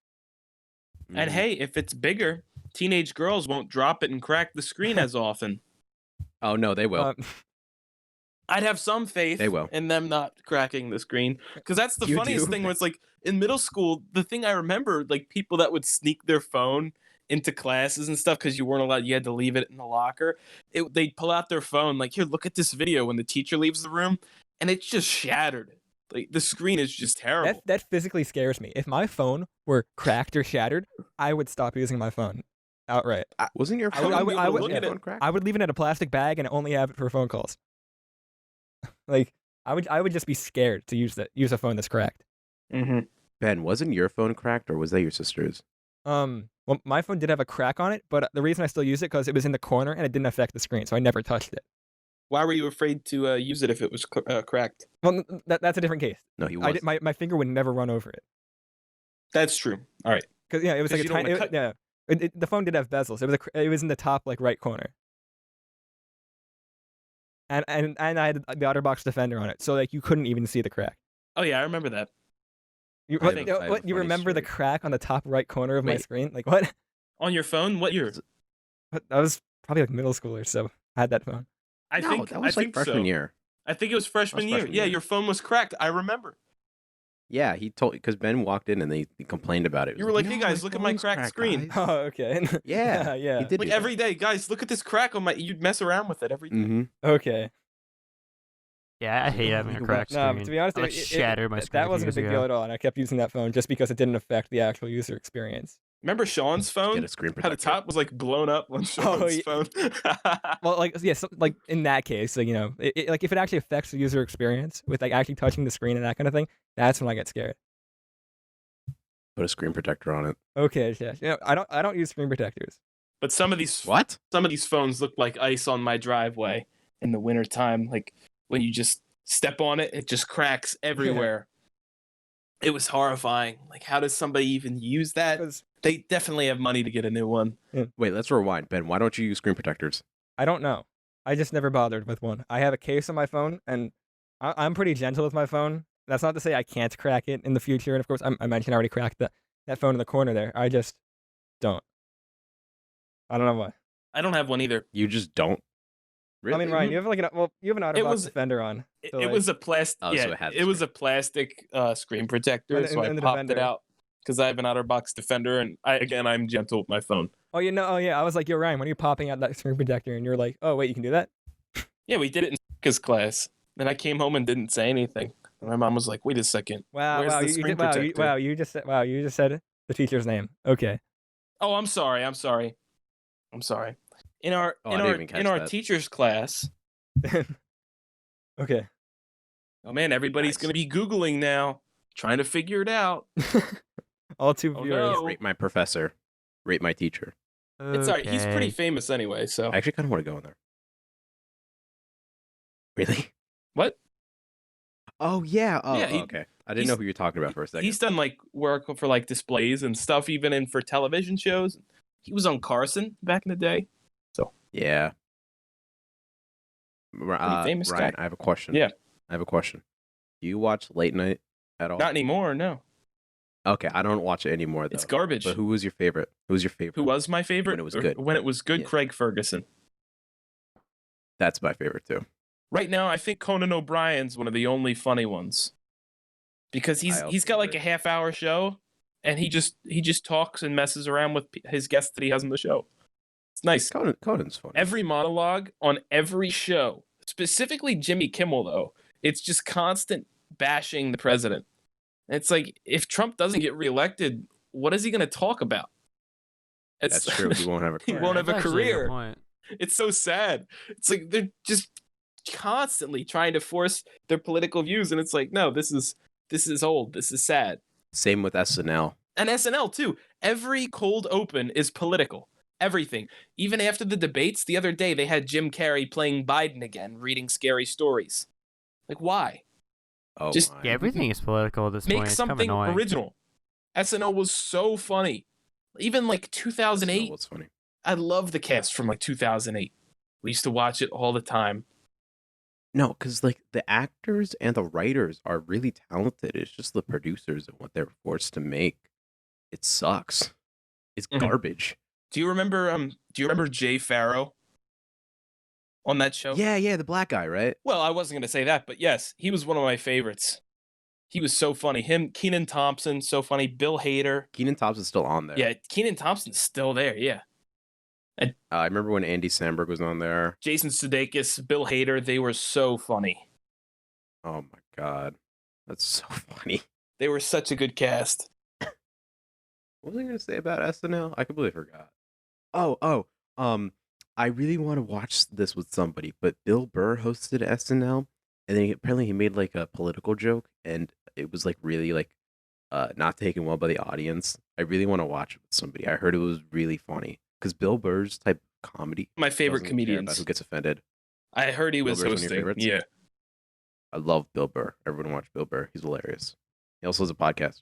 And Mhm. hey, if it's bigger, teenage girls won't drop it and crack the screen as often. Oh no, they will. I'd have some faith They will. in them not cracking the screen, because that's the You funniest do? thing. Was like in middle school, the thing I remember, like people that would sneak their phone into classes and stuff because you weren't allowed, you had to leave it in the locker. They'd pull out their phone, like, here, look at this video when the teacher leaves the room, and it's just shattered. Like the screen is just terrible. That physically scares me. If my phone were cracked or shattered, I would stop using my phone. outright. Wasn't your I would- phone? I would- I would- wasn't your yeah. phone cracked? I would leave it in a plastic bag and only have it for phone calls. Like I would just be scared to use a phone that's cracked. Mm-hmm. Ben, wasn't your phone cracked, or was that your sister's? Well, my phone did have a crack on it, but the reason I still use it because it was in the corner and it didn't affect the screen, so I never touched it. Why were you afraid to use it if it was cracked? Well, that's a different case. No, he was. My finger would never run over it. That's true. All right. Because it was 'Cause like a you don't tiny. wanna cut- Yeah, the phone did have bezels. It was in the top like right corner. And I had the OtterBox Defender on it, so like you couldn't even see the crack. Oh yeah, I remember that. You, I what, have you a- know, I have a what, you funny remember the story. crack on the top right corner of my Wait. screen? Like what? On your phone? What year? I was probably like middle school or so. I had that phone. I No, think that was I like think freshman so. year. I think it was freshman year. freshman Yeah, year. your phone was cracked. I remember. Yeah, he told because Ben walked in and they complained about it. He You was were like, "Hey "No, guys, look at my phone's cracked screen." guys." Oh, okay. Yeah, yeah. He did Like do every day, guys, look at this crack on my. You'd mess around with it every day. Mm-hmm. Okay. Yeah, I hate having a No, cracked No, screen. but to be honest, I like shattered my screen. that wasn't a big deal at all, and I kept using that phone just because it didn't affect the actual user experience. Remember Sean's Get phone? a screen How the protector. top was like blown up on Sean's yeah. phone. Well, like yeah, so, like in that case, like, like if it actually affects the user experience with like actually touching the screen and that kind of thing, that's when I get scared. Put a screen protector on it. Okay, yeah. I don't use screen protectors. But some of these What? phones look like ice on my driveway in the wintertime. Like when you just step on it, it just cracks everywhere. It was horrifying. Like, how does somebody even use that? 'Cause They definitely have money to get a new one. Wait, let's rewind. Ben, why don't you use screen protectors? I don't know. I just never bothered with one. I have a case on my phone, and I'm pretty gentle with my phone. That's not to say I can't crack it in the future. And of course, I mentioned I already cracked that phone in the corner there. I just don't. I don't know why. I don't have one either. You just don't. Really? I mean, Ryan, you have you have an It OtterBox was- Defender on. It, So, it like- was a plastic. Oh, so yeah, it had the it was screen. a plastic screen protector. And- so I and the popped Defender. it out because I have an OtterBox Defender, and I'm gentle with my phone. Oh, yeah. I was like, yo, Ryan, when are you popping out that screen protector? And you're like, oh, wait, you can do that? Yeah, we did it in his class. Then I came home and didn't say anything. And my mom was like, "Wait a second. Wow, Where's wow, the you screen did, protector?" you just said the teacher's name. Okay. Oh, I'm sorry. I'm sorry. In our Oh, I didn't even catch in our that. teacher's class. Okay. Oh man, everybody's Nice. gonna be Googling now, trying to figure it out. All two Oh, viewers. no. Rate my professor. Rate my teacher. It's alright. He's pretty Okay. famous anyway. So I actually kind of want to go in there. Really? what? Oh, yeah. Oh, Yeah, okay. I didn't know he's- who you were talking about for a second. He's done like work for like displays and stuff, even in for television shows. He was on Carson back in the day. Yeah. famous Ryan, guy. I have a question. Yeah. I have a question. Do you watch late night at all? Not anymore. No, Okay, I don't watch it anymore though. it's garbage. But who was your favorite? Who was your favorite? Who was my favorite? When it was Or good. When it was good, Yeah. Craig Ferguson. That's my favorite too. Right now, I think Conan O'Brien's one of the only funny ones because I he's also got like agree. a half-hour show, and he just talks and messes around with his guests that he has on the show. It's nice. Conan's funny. Every monologue on every show, specifically Jimmy Kimmel, though, it's just constant bashing the president. And it's like, if Trump doesn't get reelected, what is he going to talk about? That's true. He won't have a He career. won't have a That's actually good career. point. It's so sad. It's like they're just constantly trying to force their political views, and it's like, no, this is old. This is sad. Same with SNL. And SNL too. Every cold open is political. Everything. Even after the debates the other day, they had Jim Carrey playing Biden again, reading scary stories. Like, why? Oh, Just- my. Yeah, everything is political at this Make point. It's kind of something annoying. original. SNL was so funny. Even like 2008, What's funny? I love the cast from like 2008. We used to watch it all the time. No, because like the actors and the writers are really talented. It's just the producers and what they're forced to make. It sucks. It's Mhm. garbage. Do you remember Jay Farrow on that show? Yeah, the black guy, right? Well, I wasn't going to say that, but yes, he was one of my favorites. He was so funny. Him, Keenan Thompson, so funny. Bill Hader. Keenan Thompson's still on there. Yeah, Keenan Thompson's still there. Yeah. I remember when Andy Samberg was on there. Jason Sudeikis, Bill Hader, they were so funny. Oh my god, that's so funny. They were such a good cast. What was I gonna say about SNL? I completely forgot. I really want to watch this with somebody, but Bill Burr hosted SNL, and then apparently he made like a political joke, and it was like really like not taken well by the audience. I really want to watch it with somebody. I heard it was really funny because Bill Burr's type of comedy My favorite doesn't care about comedians. who gets offended. I heard he Bill was Burr's one of your hosting. favorites? Yeah. I love Bill Burr. Everyone watch Bill Burr. He's hilarious. He also has a podcast.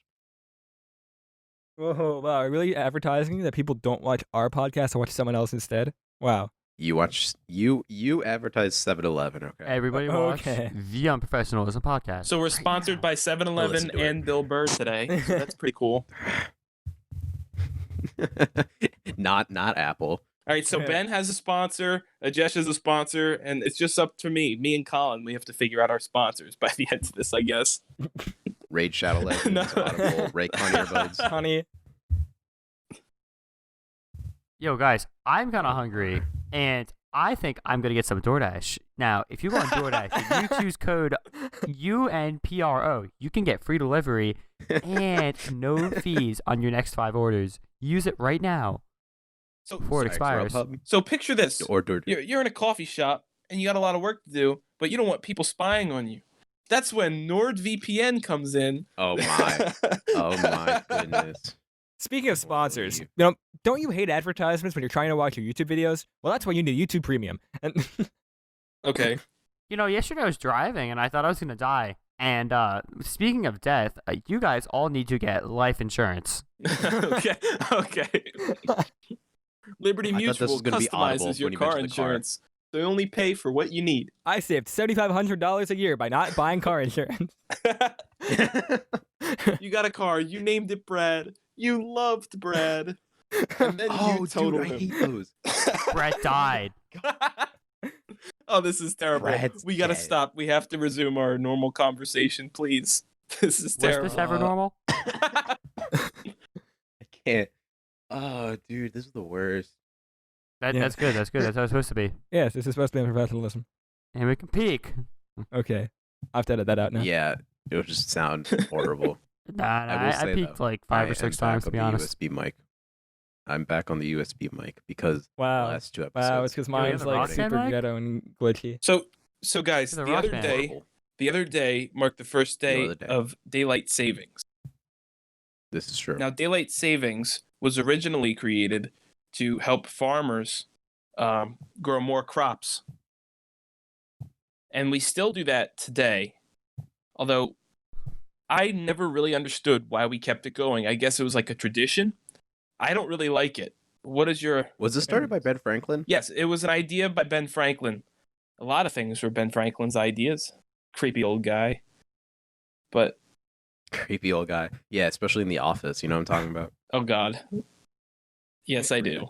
Whoa, wow, are you really advertising that people don't watch our podcast and watch someone else instead? Wow. You advertise 7-Eleven, okay? Everybody watch Okay. the Unprofessionalism podcast. So we're right sponsored now. by 7-Eleven Listen to it. and Bill Burr today. So that's pretty cool. not Apple. All right, so Yeah. Ben has a sponsor, Ajesh is a sponsor, and it's just up to me and Colin. We have to figure out our sponsors by the end of this, I guess. Raid Shadow Legends, No. Audible, Raycon earbuds. Honey. Yo, guys, I'm kind of hungry, and I think I'm gonna get some DoorDash. Now, if you go on DoorDash, if you choose code UNPRO, you can get free delivery and no fees on your next 5 orders. Use it right now So, before it expires. so picture this. Or You're in a coffee shop, and you got a lot of work to do, but you don't want people spying on you. That's when NordVPN comes in. Oh my goodness. Speaking of sponsors, Holy. don't you hate advertisements when you're trying to watch your YouTube videos? Well, that's why you need YouTube Premium. And Okay. You know, yesterday I was driving, and I thought I was gonna die. And speaking of death, you guys all need to get life insurance. Okay. Liberty I thought Mutual this was gonna be audible customizes your when you car mentioned the car. insurance. They only pay for what you need. I saved $7,500 a year by not buying car insurance. You got a car. You named it Brad. You loved Brad. And then you totaled I him. hate those. Brett died. Oh, this is terrible. Brad's We gotta dead. stop. We have to resume our normal conversation, please. This is Was terrible. this ever normal? I can't. Oh, dude, this is the worst. Yeah. That's good. That's good. That's how it's supposed to be. Yes, this is supposed to be unprofessionalism. And we can peek. Okay. I have to edit that out now. Yeah, it would just sound horrible. Nah, I will I say, peeked though, like 5 or 6 times, to be honest. USB mic. I'm back on the USB mic because the Wow. last 2 episodes. Wow, it's because Yo, you mine's have the like rock band super mic? ghetto and glitchy. So guys, The the rock other band. day, horrible. the other day marked the first day other day. of daylight savings. This is true. Now, daylight savings was originally created to help farmers grow more crops. And we still do that today. Although I never really understood why we kept it going. I guess it was like a tradition. I don't really like it. What is your... Was this started by Ben Franklin? Yes, it was an idea by Ben Franklin. A lot of things were Ben Franklin's ideas. Creepy old guy. But, Creepy old guy. Yeah, especially in The Office. You know what I'm talking about? oh God. Yes, I do.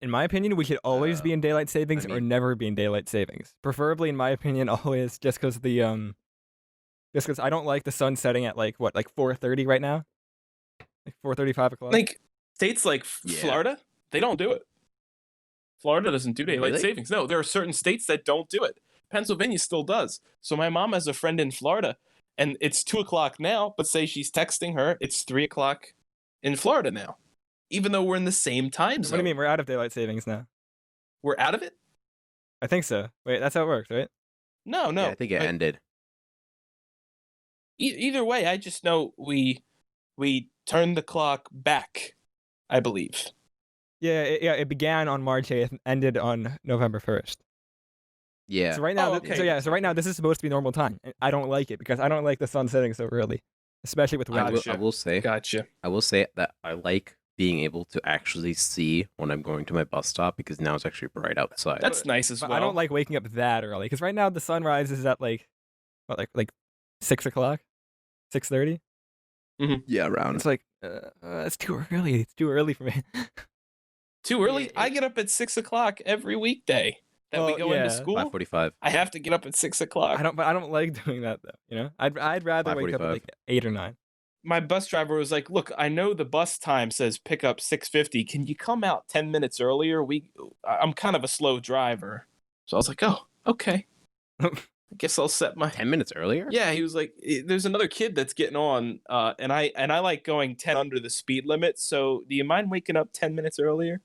In my opinion, we should always be in daylight savings or mean- never be in daylight savings. Preferably, in my opinion, always just because just because I don't like the sun setting at like 4:30 right now, like 4:30, 5 o'clock. Like, states like Yeah. Florida, they don't do it. Florida doesn't do daylight Really? savings. No, there are certain states that don't do it. Pennsylvania still does. So my mom has a friend in Florida, and it's 2 o'clock now, but say she's texting her, it's 3 o'clock in Florida now. Even though we're in the same time What zone. do you mean? We're out of daylight savings now. We're out of it? I think so. Wait, that's how it works, right? No. Yeah, I think it Like, ended. either way, I just know we turned the clock back, I believe. Yeah, it began on March 8th and ended on November 1st. Yeah. So right now, Oh, okay. so right now, this is supposed to be normal time. And I don't like it because I don't like the sun setting so early, especially with Gotcha. winter. I will say Gotcha. that I like being able to actually see when I'm going to my bus stop because now it's actually bright outside. That's nice as But well. I don't like waking up that early because right now the sun rises at like 6 o'clock, 6:30. yeah, around. It's like it's too early. It's too early for me. Too early? Yeah, I get up at 6 o'clock every weekday that we Well, go into yeah. school. 5:45. I have to get up at 6 o'clock. I don't like doing that though. You know, I'd rather wake up at 5:45. like 8 or 9. My bus driver was like, "Look, I know the bus time says pick up 6:50. Can you come out 10 minutes earlier? I'm kind of a slow driver." So I was like, "Oh, okay. I guess I'll set my..." 10 minutes earlier? Yeah, he was like, "There's another kid that's getting on, and I like going 10 under the speed limit. So do you mind waking up 10 minutes earlier?"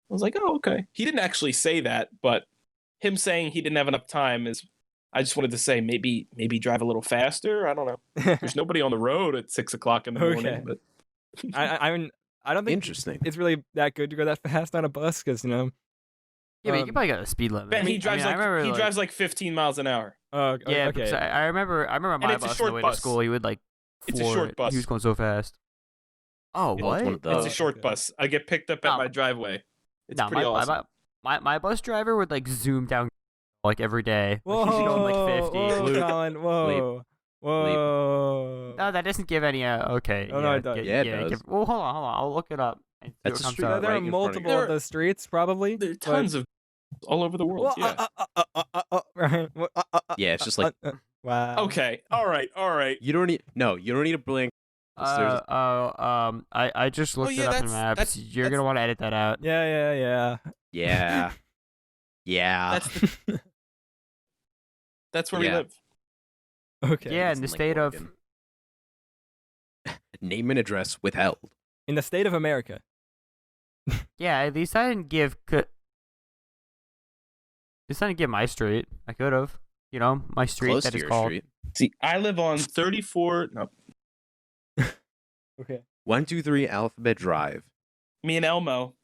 I was like, oh, okay. He didn't actually say that, but him saying he didn't have enough time is. I just wanted to say maybe drive a little faster. I don't know. There's nobody on the road at 6:00 in the morning, Okay. but I mean, I don't think Interesting. it's really that good to go that fast on a bus because Yeah, but you probably got a speed limit. Ben, he drives I remember, drives like 15 miles an hour. Yeah, because okay. I remember my it's a bus on short the way bus. to school. He would like. It's a floor short it. bus. He was going so fast. Oh, Yeah, what? it's one of those. It's a short okay. bus. I get picked up at No, my driveway. It's No, pretty awesome. my bus driver would like zoom down like every day. Whoa, Like, he'd be going like 50. whoa, Bleep. Colin, whoa, whoa. No, that doesn't give any. Okay. Oh, no, it does. Yeah, it does. Well, hold on. I'll look it up. And see That's what a comes street up. There right are in front of multiple you. of those streets, probably. There are tons of all over the world. Well, Yeah. right. Yeah, it's just like Wow. Okay. All right. you don't need to blink. I just looked yeah, it up in that's- maps. You're gonna want to edit that out. Yeah. Yeah. Yeah. That's where we Yeah. live. Okay. Yeah, it's in the in, like, state of. Oregon. Name and address withheld. In the state of America. Yeah, at least I didn't give. At least I didn't give my street. I could have. You know, my street Close that to is your called. street. See, I live on 34. No, Okay. 123 Alphabet Drive. me and Elmo.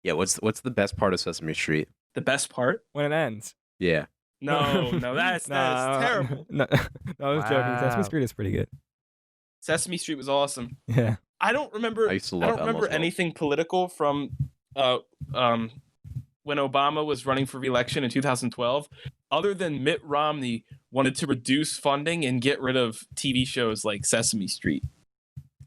Yeah, what's the best part of Sesame Street? The best part? When it ends. Yeah. No, that's terrible. No, I was joking. Sesame Wow. Street is pretty good. Sesame Street was awesome. Yeah. I don't remember. I used to I love don't remember Elmo's World. anything political from when Obama was running for re-election in 2012, other than Mitt Romney wanted to reduce funding and get rid of TV shows like Sesame Street.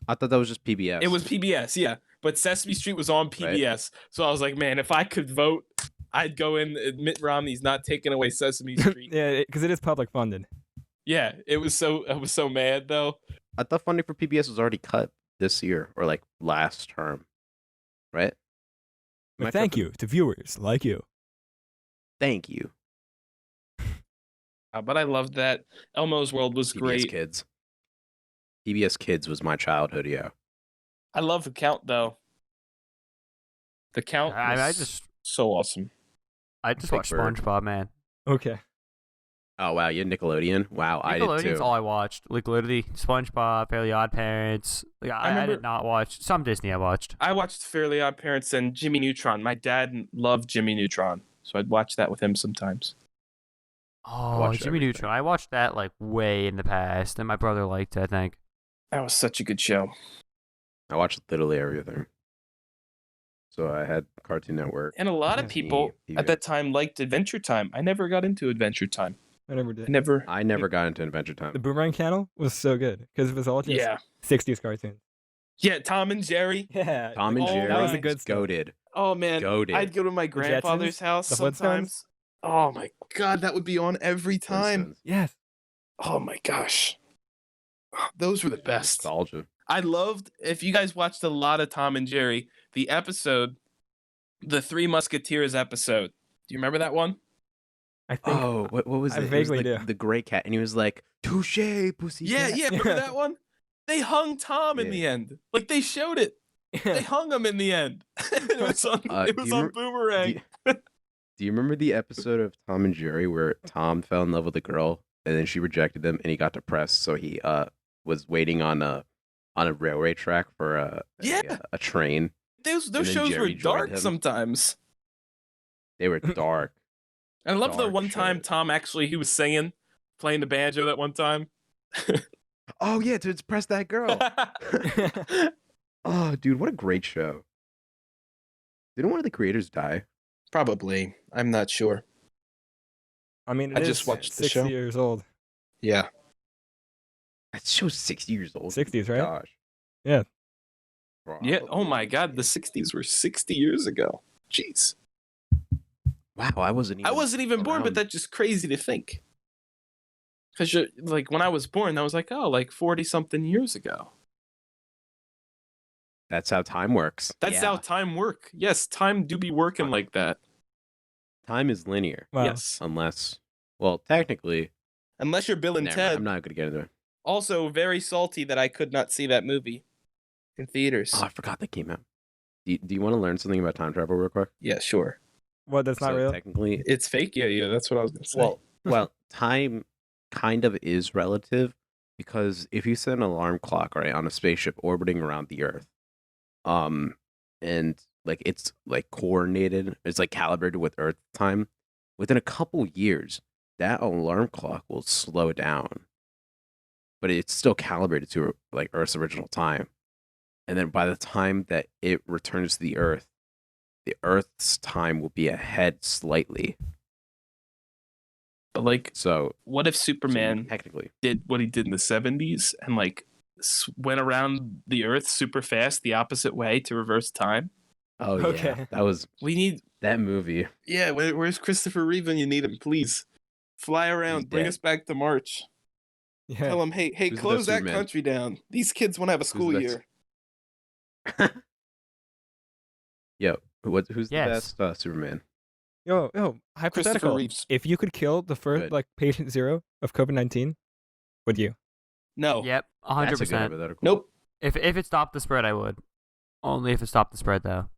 I thought that was just PBS. It was PBS, yeah, but Sesame Street was on PBS. So I was like, man, if I could vote, I'd go in. Mitt Romney's not taking away Sesame Street. Yeah, because it is public funded. Yeah, I was so mad though. I thought funding for PBS was already cut this year or like last term, right? Am I But thank tripping? you to viewers like you. Thank you, But I loved that. Elmo's World was PBS great. Kids. PBS Kids was my childhood. Yeah. I love the Count though. The Count was I just so awesome. watched Big Bird. SpongeBob, man. Okay. Oh wow, you had Nickelodeon. Wow, I did Nickelodeon's too. all I watched. Like literally, SpongeBob, Fairly Odd Parents. Like, I remember- did not watch some Disney. I watched. I watched Fairly Odd Parents and Jimmy Neutron. My dad loved Jimmy Neutron, so I'd watch that with him sometimes. Oh, watched Jimmy everything. Neutron. I watched that like way in the past, and my brother liked it, I think. That was such a good show. I watched literally everything. So I had Cartoon Network. And a lot of Disney, people TV. at that time liked Adventure Time. I never got into Adventure Time. I never did. I never got into Adventure The Time. Boomerang channel was so good because it was all just Yeah. 60s cartoons. Yeah, Tom and Jerry. Yeah. Tom and Oh, Jerry. that was a good stuff. goated. Oh man, Goated. I'd go to my grandfather's Jetsons? house The Flintstones? sometimes. Oh my god, that would be on every time. Flintstones. Yes. Oh my gosh. Those were the best. Nostalgia. I loved, if you guys watched a lot of Tom and Jerry, the episode, the Three Musketeers episode. Do you remember that one? I think. Oh, what was I it? It was vaguely like do. the gray cat, and he was like, "Touche, pussy." Yeah, cat." yeah, remember that one? They hung Tom in Yeah. the end. Like they showed it. They hung him in the end. it was on, Do you on remem- Boomerang. Do you remember the episode of Tom and Jerry where Tom fell in love with a girl and then she rejected him and he got depressed, so he was waiting on a railway track for Yeah. a train. Those then shows were Jerry joined dark him. sometimes. They were dark. I love the Dark one time shows. Tom actually he was singing, playing the banjo that one time. Oh yeah, to impress that girl. Oh, dude, what a great show. Didn't one of the creators die? Probably. I'm not sure. I mean, I it just is watched the 60 show. years old. Yeah. That show's 60 years old. 60s, right? Gosh. Yeah. Yeah. Oh my Probably. god, the 60s were 60 years ago. Jeez. Wow, I wasn't even born, but around. that's just crazy to think. Because like when I was born, that was like, oh, like 40 something years ago. That's how time works. That's Yeah. how time work. Yes, time do be working like that. Time is linear. Wow. Yes. Unless, well, technically, Unless you're Bill and never mind, Ted. I'm not going to get into it. Also very salty that I could not see that movie in theaters. Oh, I forgot that came out. Do you want to learn something about time travel real quick? Yeah, sure. What? That's not So real. technically, It's fake. Yeah. That's what I was gonna say. well, time kind of is relative because if you set an alarm clock right on a spaceship orbiting around the Earth, and like it's like coordinated, it's like calibrated with Earth time. Within a couple years, that alarm clock will slow down, but it's still calibrated to like Earth's original time. And then by the time that it returns to the Earth's time will be ahead slightly. But like, So what if Superman technically did what he did in the 70s and like went around the Earth super fast the opposite way to reverse time? Oh Okay. yeah, that was We need, that movie. yeah. Where's Christopher Reeve when you need him? Please fly around, bring dead. us back to March. Yeah. Tell him, hey, Who's the close best that Superman? country down. These kids want to have a the school best? year. Yo, who's Yes. the best Superman? Yo, Christopher hypothetical. Reeves. If you could kill the first Good. like patient 0 of COVID-19, would you? No. Yep, That's a good 100%. hypothetical. Nope. If it stopped the spread, I would. Only if it stopped the spread, though.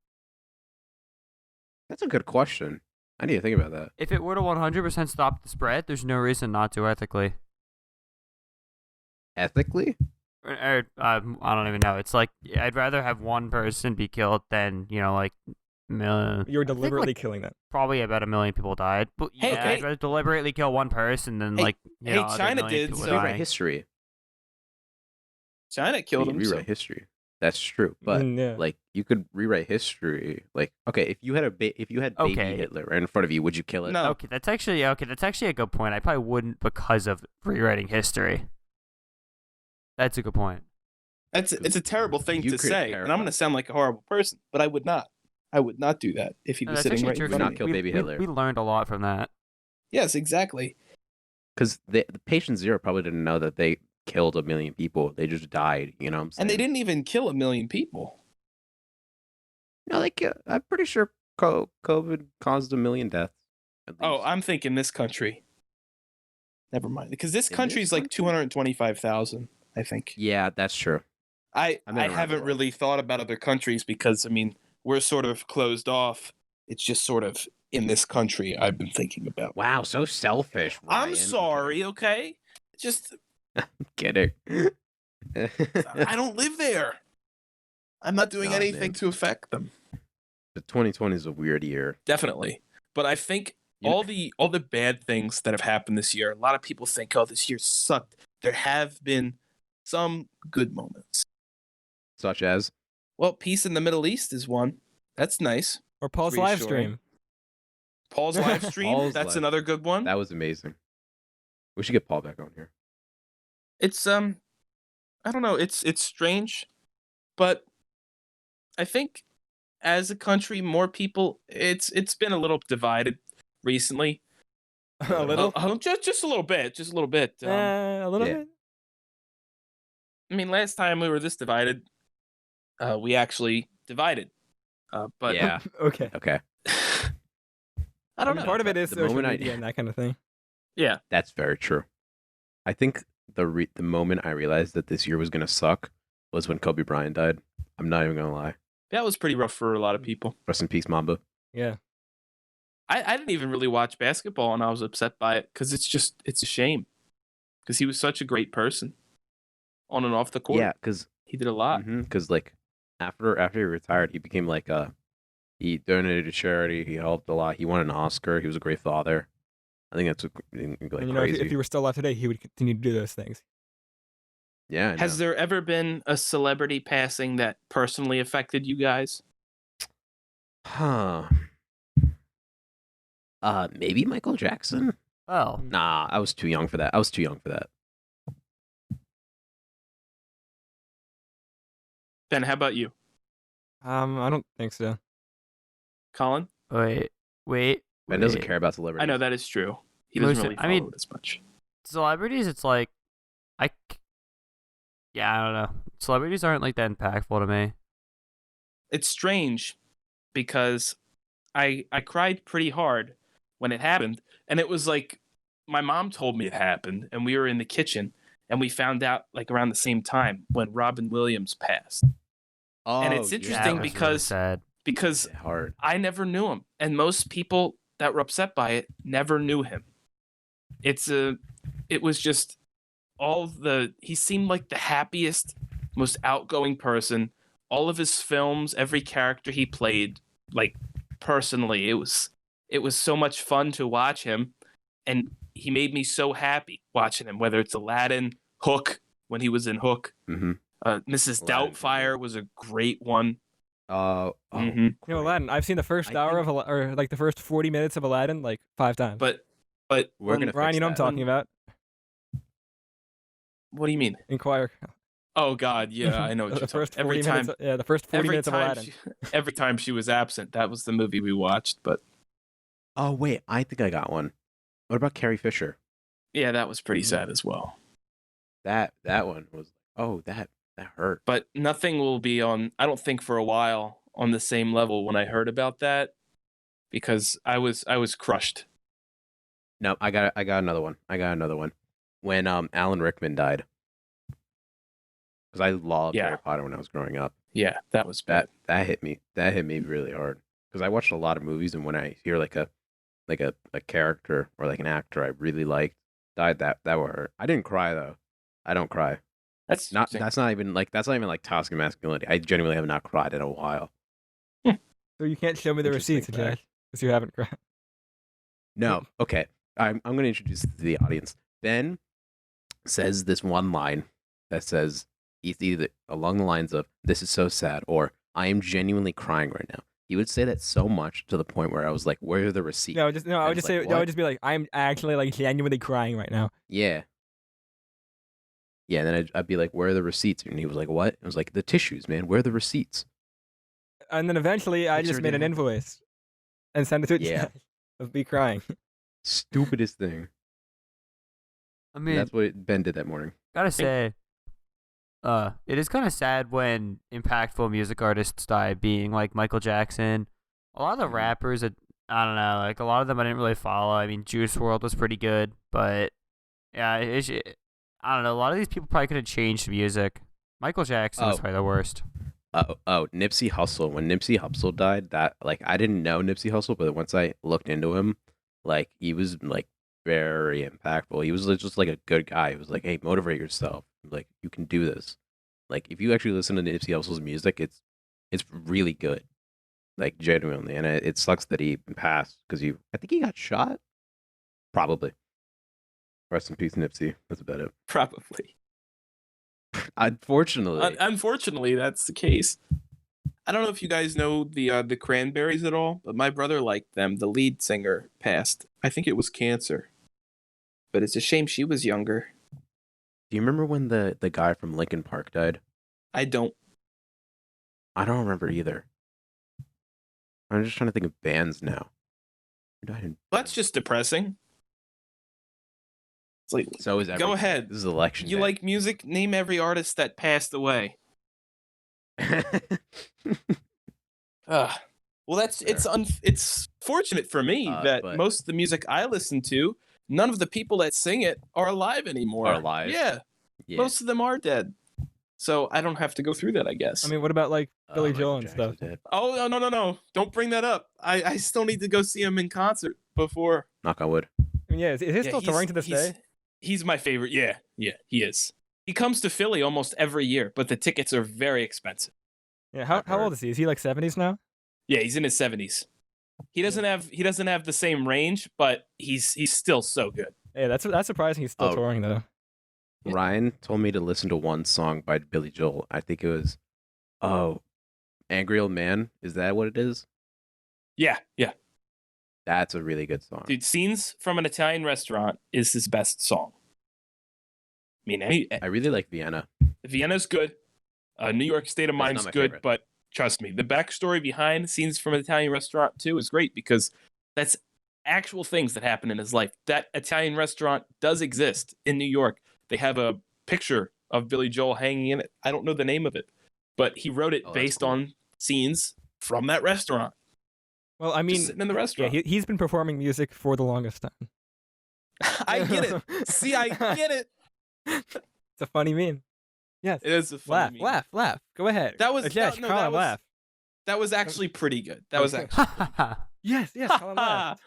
That's a good question. I need to think about that. If it were to 100% stop the spread, there's no reason not to ethically. Ethically? I don't even know. It's like I'd rather have one person be killed than like million. You're I think, deliberately like, killing them. probably about 1 million people died. But Hey, yeah, hey. I'd rather deliberately kill one person than Hey, other China million did, people so- Rewrite dying. history. China killed You him. can So. rewrite history. That's true. But Yeah. like you could rewrite history. Like okay, if you had baby Okay. Hitler right in front of you, would you kill it? No. Okay, that's actually a good point. I probably wouldn't because of rewriting history. That's a good point. It's a terrible thing You to could say, and I'm going to sound like a horrible person, but I would not. I would not do that if he No, was that's sitting actually right true. in Would front not of kill me. baby Hitler. We learned a lot from that. Yes, exactly. Because the patient 0 probably didn't know that they killed 1 million people. They just died. You know what I'm saying? And they didn't even kill 1 million people. No, like I'm pretty sure COVID caused 1 million deaths. at Oh, least. I'm thinking this country. Never mind, because this In country's this like country? 225,000, I think. Yeah, that's true. I I've been around the haven't world. really thought about other countries because we're sort of closed off. It's just sort of in this country I've been thinking about. Wow, so selfish. Ryan. I'm sorry, okay? Just Get it? I don't live there. I'm not doing Nah, anything man. to affect them. The 2020 is a weird year. Definitely. But I think You know- all the bad things that have happened this year, a lot of people think, oh, this year sucked. There have been some good moments. Such as Well, peace in the Middle East is one. That's nice. Or Paul's live reassuring. stream. Paul's live stream, Paul's that's live- another good one. that was amazing. We should get Paul back on here. It's I don't know, it's strange, but I think as a country, more people it's been a little divided recently. A little. Just a little bit, just a little bit. A little yeah. bit. I mean, last time we were this divided, we actually divided. But Yeah. Okay. Okay. I don't know. Part of it is The social moment I- media and that kind of thing. Yeah. That's very true. I think the moment I realized that this year was gonna suck was when Kobe Bryant died. I'm not even gonna lie. That was pretty rough for a lot of people. Rest in peace, Mamba. Yeah. I didn't even really watch basketball, and I was upset by it because it's a shame. Because he was such a great person on and off the court. Yeah, because He did a lot. like after he retired, he became like he donated to charity. He helped a lot. He won an Oscar. He was a great father. I think that's like And crazy. if you were still alive today, he would continue to do those things. Yeah. I Has know. there ever been a celebrity passing that personally affected you guys? Huh. Maybe Michael Jackson. Well, Nah, I was too young for that. Ben, how about you? I don't think so. Colin? wait. Ben doesn't care about celebrities. I know that is true. He doesn't Most- really I follow mean- it as much. Celebrities, it's like, yeah, I don't know. Celebrities aren't like that impactful to me. It's strange because I cried pretty hard when it happened, and it was like my mom told me it happened, and we were in the kitchen, and we found out like around the same time when Robin Williams passed. And it's yeah, interesting That was because really sad. because it's hard. I never knew him, and most people that were upset by it never knew him. It was just he seemed like the happiest, most outgoing person. All of his films, every character he played, like personally, it was so much fun to watch him, and he made me so happy watching him. Whether it's Aladdin, Hook when he was in Hook, Mm-hmm. Mrs. Aladdin's Doubtfire was a great one. Oh, Mhm. You know, great. Aladdin. I've seen the first I hour think- or like the first 40 minutes of Aladdin like 5 times. But We're gonna Ryan, fix you know what I'm that. talking about. what do you mean? Inquire. Oh God, yeah, I know what the you're first talking. 40 minutes. Yeah, the first 40 minutes of Aladdin. every time she was absent, that was the movie we watched. But Oh wait, I think I got one. What about Carrie Fisher? yeah, that was pretty sad as well. That one was. Oh, that hurt. But nothing will be on. I don't think for a while on the same level when I heard about that, because I was crushed. No, I got another one. When Alan Rickman died, because I loved Yeah. Harry Potter when I was growing up. Yeah, that was bad. That hit me. That hit me really hard. Because I watched a lot of movies, and when I hear like a character or like an actor I really liked died, that would hurt. I didn't cry though. I don't cry. That's That's not even like toxic masculinity. I genuinely have not cried in a while. So you can't show me the Interesting receipts, fact. Jack, because you haven't cried. No. Okay. I'm going to introduce it to the audience. Ben says this one line that says it's either along the lines of "This is so sad" or "I am genuinely crying right now." He would say that so much to the point where I was like, "Where are the receipts?" I would And just it's say, like, I would what? just be like, I'm actually like genuinely crying right now. Yeah. Yeah, and then I'd be like, "Where are the receipts?" And he was like, "What?" I was like, "The tissues, man. Where are the receipts?" And then eventually, I Picture just it made an in- invoice and sent it to Yeah. Jack of me crying. Stupidest thing. I And mean, that's what Ben did that morning. gotta say, it is kind of sad when impactful music artists die, being like Michael Jackson. A lot of the Mhm. rappers, I don't know, like a lot of them I didn't really follow. I mean, Juice WRLD was pretty good, but yeah, I don't know. A lot of these people probably could have changed music. Michael Jackson was Oh. probably the worst. Nipsey Hussle. When Nipsey Hussle died, that like I didn't know Nipsey Hussle, but once I looked into him, like he was like very impactful. He was just like a good guy. He was like, "Hey, motivate yourself. Like you can do this." Like if you actually listen to Nipsey Hussle's music, it's really good. Like genuinely, and it sucks that he passed because I think he got shot. Probably. Rest in peace, Nipsey. That's about it. Probably. Unfortunately, Unfortunately, that's the case. I don't know if you guys know the Cranberries at all, but my brother liked them. The lead singer passed. I think it was cancer. But it's a shame she was younger. do you remember when the guy from Linkin Park died? I don't. I don't remember either. I'm just trying to think of bands now. Who died in- That's just depressing. It's like, So is everything. go ahead. This is election. You day. like music? Name every artist that passed away. Well, it's fortunate for me that but- most of the music I listen to, none of the people that sing it are alive anymore. Are alive? Yeah, yeah. most of them are dead. So I don't have to go through that, I guess. I mean, what about like Billy Michael Joel and Jackson's stuff? dead. oh no! Don't bring that up. I still need to go see him in concert before. Knock on wood. I mean, yeah, is he still touring to this he's- day? He's my favorite. Yeah, he is. He comes to Philly almost every year, but the tickets are very expensive. Yeah, how heard. old is he? Is he like 70s now? Yeah, he's in his 70s. He doesn't have the same range, but he's still so good. Yeah, that's surprising. He's still Oh. touring though. Yeah. Ryan told me to listen to one song by Billy Joel. I think it was, Angry Old Man. Is that what it is? Yeah. That's a really good song. Dude, Scenes from an Italian Restaurant is his best song. I mean, I really like Vienna. Vienna's good. New York State of That's not Mind's my good, favorite. but trust me, the backstory behind Scenes from an Italian Restaurant too is great because that's actual things that happen in his life. That Italian restaurant does exist in New York. They have a picture of Billy Joel hanging in it. I don't know the name of it, but he wrote it Oh, that's based cool. on scenes from that restaurant. Well, I Just mean, sitting in the yeah, restaurant. he's been performing music for the longest time. I get it. See, I get it. It's a funny meme. Yes. It is a funny meme. Laugh. Go ahead. That was Ajesh, no, Colin, that was laugh. that was actually pretty good. That was actually Yes, Colin, laugh.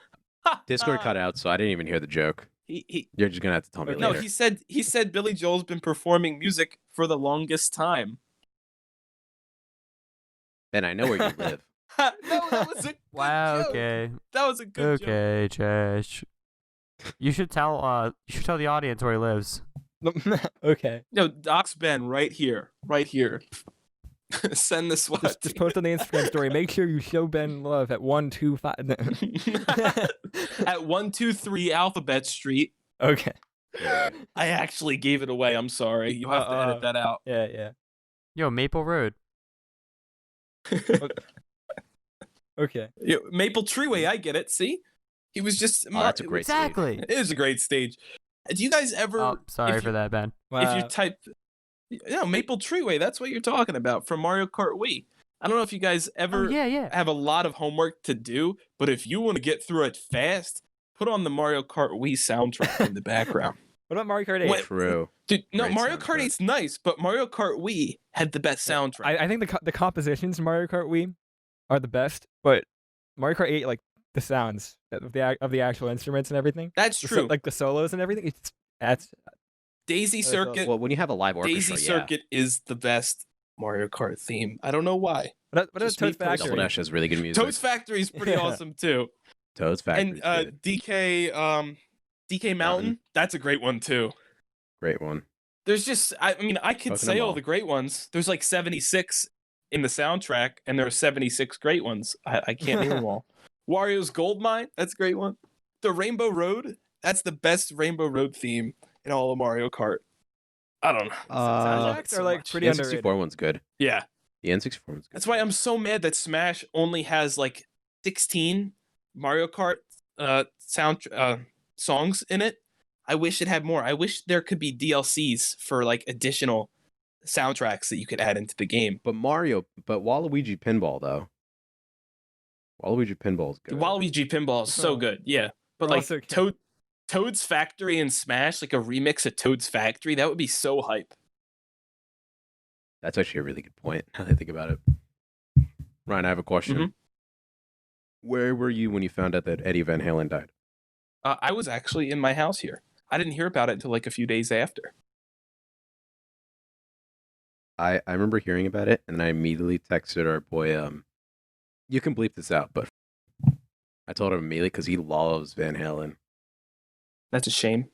Discord cut out, so I didn't even hear the joke. He You're just gonna have to tell me no, later. he said Billy Joel's been performing music for the longest time. Ben, I know where you live. No, that was a good Wow. joke. Okay. That was a good joke. Okay, Josh. You should tell the audience where he lives. Okay. No, Doc's Ben right here. Send the SWAT Just team. post on the Instagram story. Make sure you show Ben love at 125. At 123 Alphabet Street. Okay. I actually gave it away. I'm sorry. You have to edit that out. Yeah. Yo, Maple Road. Okay. Maple Treeway. I get it. See, he was just. That's a great Exactly. It is a great stage. Do you guys ever? Oh, sorry if for you- that, Ben. If you type, Maple Treeway, that's what you're talking about from Mario Kart Wii. I don't know if you guys ever Oh, yeah. have a lot of homework to do, but if you want to get through it fast, put on the Mario Kart Wii soundtrack in the background. What about Mario Kart 8? True. Dude, no, Great Mario Kart soundtrack. 8's nice, but Mario Kart Wii had the best soundtrack. I think the compositions in Mario Kart Wii are the best, but Mario Kart 8, like the sounds of the actual instruments and everything, That's true. like the solos and everything, that's Daisy Circuit. Well, when you have a live orchestra, Daisy Circuit is the best Mario Kart theme. I don't know why. What is Just me Toad's personally. Factory? Double Dash has really good music. Toad's Factory is pretty Yeah. awesome too. Toad's Factory. And DK Mountain, that's a great one too. Great one. There's just I mean I could Fucking say them all all. the great ones. There's like 76 in the soundtrack, and there are 76 great ones. I can't name them all. Wario's Gold Mine, that's a great one. The Rainbow Road, that's the best Rainbow Road theme in all of Mario Kart. I don't know. I love it Soundtracks so are like much. pretty The underrated. N64 one's good. Yeah, The N64 one's good. that's why I'm so mad that Smash only has like 16 Mario Kart songs in it. I wish it had more. I wish there could be DLCs for like additional soundtracks that you could add into the game. But Waluigi Pinball though. Waluigi Pinball is good. Waluigi Pinball is so Oh. good, yeah. But They're like also good. Toad's Factory and Smash, like a remix of Toad's Factory, that would be so hype. That's actually a really good point. Now that I think about it. Ryan, I have a question. Mhm. Where were you when you found out that Eddie Van Halen died? I was actually in my house here. I didn't hear about it until like a few days after. I remember hearing about it, and I immediately texted our boy. You can bleep this out, but I told him immediately because he loves Van Halen, That's a shame.